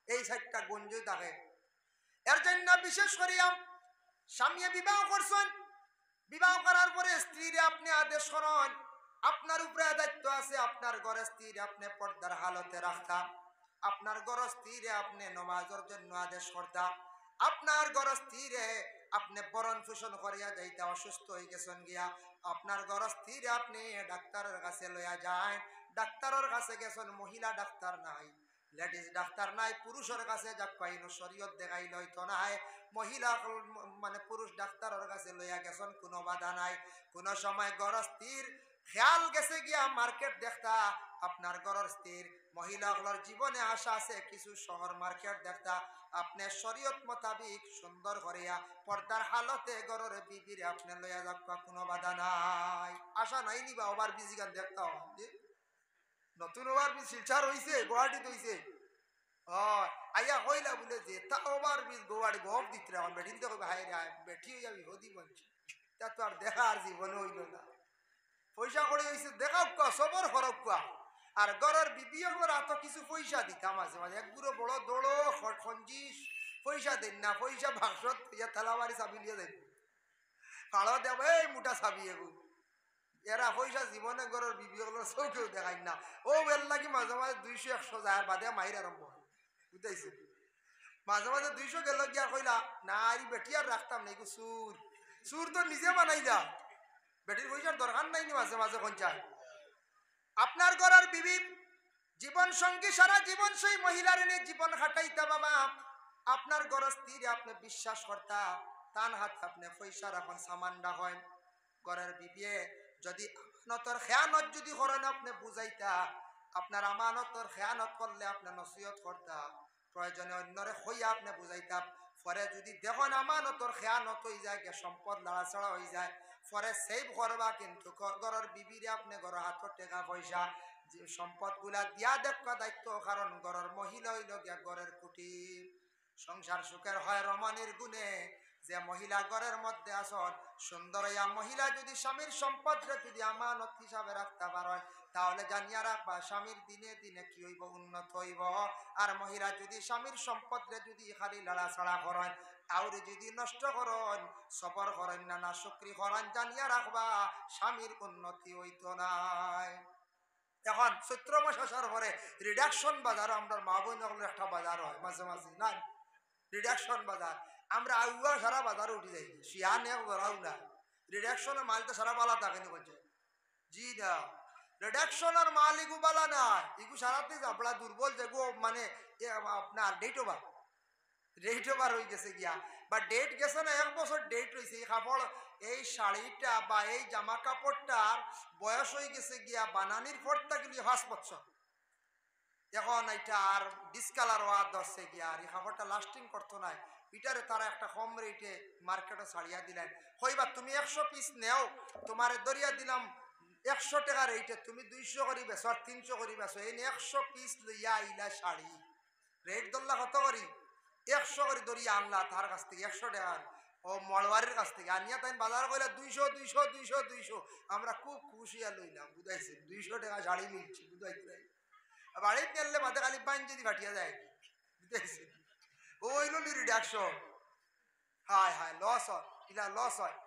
এই 60টা গুণ যদি থাকে, এর জন্য বিশেষ করিয়া স্বামী বিবাহ করছেন, বিবাহ করার পরে স্ত্রীরে আপনি আদেশ করেন, আপনার উপরে দায়িত্ব আছে আপনার ঘরে স্ত্রীরে আপনি পর্দার হালতে রাখতাম, আপনার ঘর স্ত্রীরে আপনি নামাজের জন্য আদেশ করতাম, আপনার ঘর স্ত্রীরে আপনি বরণ পোষণ করিয়া যাইতে, অসুস্থ হয়ে গেছেন গিয়া আপনার ঘর স্ত্রীরে আপনি ডাক্তারের কাছে লইয়া যায়। ডাক্তারের কাছে গেছেন, মহিলা ডাক্তার নাই, লেডিস ডাক্তার নাই, পুরুষের কাছে যাক পাইন, শরীয়ত দেখাই লইতো নাই, মহিলা মানে পুরুষ ডাক্তারের কাছে লইয়া গেছেন, কোনো বাধা নাই। কোন সময় গরস্থির খেয়াল গেছে গিয়া মার্কেট দেখতা, আপনার গরস্থির মহিলাগুলোর জীবনে আশা আছে কিছু শহর মার্কেট দেখতা, আপনি শরীয়ত মোতাবিক সুন্দর করিয়া পর্দার হালতে গরের বিবিরে আপনি লইয়া যাক, কোনো বাধা নাই। আশা নাই নিবা ওভার বিজি গান দেখতা, নতুন ওভার ব্রিজ শিলচার হইছে, গুয়াহাটিতে হইছে। আইয়া কইলা বলে যে তা ওভার ব্রিজ গুয়াহাটি গপ দিতে আমার বেটিন তো হাই রে বেটি হয়ে যাবি হদি বলছি, তা তো আর দেখা আর জীবনে হইল না। পয়সা করে হইছে দেখাও কোয়া, সবর খরক কোয়া। আর গরের বিবি হলো এত কিছু পয়সা দিতাম মাঝে মাঝে, একগুলো বড় দৌড়ো খঞ্জিস পয়সা দেন না, পয়সা ভাগসত ইয়া থালাবাড়ি চাবি লিয়ে দেন, কালো দেব এই মোটা চাবি এগু এরা পয়সা জীবনে ঘরের বিবি হলো চৌকেও দেখাই না। ও বেল লাগি মাঝে মাঝে 200-100 যায় বাদে মাইর আরম্ভ হয়, বুঝাইছে? মাঝে মাঝে 200 গেল গিয়া কইলা না এই বেটি আর রাখতাম না, এগুলো সুর সুর তো নিজে বানাই যা, বেটির পয়সার দরকার নাই নি মাঝে মাঝে কঞ্চায়। আপনার ঘরের বিবি জীবন সঙ্গী সারা জীবন সেই মহিলার নিয়ে জীবন খাটাইতা বাবা। আপনার ঘরের স্ত্রী আপনি বিশ্বাস করতা, তান হাত আপনি পয়সা রাখন সামানডা হয়। ঘরের বিবিয়ে যদি আমানতর খেয়ানত যদি করেন আপনি বুঝাইতা, আপনার আমানতর খেয়ানত করলে আপনি নসিহত করতা, প্রয়োজনে অন্যরে হইয়া আপনি বুঝাইতা। পরে যদি দেখুন আমানতর খেয়ানত হয়ে যায়, সম্পদ লাড়াছাড়া হয়ে যায়, পরে সেভ করবা। কিন্তু ঘরের বিবিরে আপনি ঘরের হাতর টাকা পয়সা যে সম্পদ গুলা দিয়া দেখা দায়িত্ব, কারণ ঘরের মহিলা হইল গিয়া ঘরের কুটি। সংসার সুখের হয় রমণীর গুণে, যে মহিলা ঘরের মধ্যে আসন সুন্দর হইয়া মহিলা যদি স্বামীর সম্পদরে যদি আমানত হিসাবে রাখতে পারেন, তাহলে জানিয়া রাখবা স্বামীর দিনে দিনে কি হইব, উন্নত হইব। আর মহিলা যদি স্বামীর সম্পদরে যদি খালি লাড়াছাড়া করেন, আউরে যদি নষ্ট করেন, সবর করেন না, না শুকরি করেন, জানিয়া রাখবা স্বামীর উন্নতি হইতো নাই। এখন চৈত্র মাস আসার পরে রিডাকশন বাজার, আমরা মা বোন একটা বাজার হয় মাঝে মাঝে না, রিডাকশন বাজার। আমরা আগুয়া সারা বাজারে উঠে যাই, শিয়ানে ধরাও না, রিডাকশনের মাল তো সারা বালা থাকেনি বলছে। জি না, রিডাকশনের মাল ইগু বালা না, ইগু সারাতে আপনার দুর্বল যেগু মানে আপনার ডেট ওভার হয়ে গেছে গিয়া, বা ডেট গেছে না, 1 বছর ডেট রয়েছে। এই কাপড়, এই শাড়িটা বা এই জামা কাপড়টার বয়স হয়ে গেছে গিয়া বানানির পরটা কিন্তু 5 বছর। এখন এটা আর ডিসকালার হওয়া ধরছে গিয়া, আর এই কাপড়টা লাস্টিং করতো না। এটারে তারা একটা কম রেটে মার্কেটে ছাড়িয়া দিলেন, হইবা তুমি 100 পিস নেও, তোমার দরিয়া দিলাম 100 টাকা রেটে, তুমি 200 করি বেছো আর 300 করি বেছো। এই 100 পিস লইয়া আইলা শাড়ি, রেট ধরলা কত করি? 100 করে দরিয়া আনলা তার কাছ থেকে 100 টাকার, ও মলবাড়ির কাছ থেকে আনিয়া তাই বাজার কইলা 200 200 200 200। আমরা খুব খুশি আর লইলাম, বুঝাইছে 200 টাকা শাড়ি মিলছে, বুঝাইছে। বাড়িতে গেলে মাথা খালি পাইন যদি ফাটিয়া যায়, বুঝাইছে। ওইল রিডাকশন, হায় হায় লস হয়, ইলা লস হয়।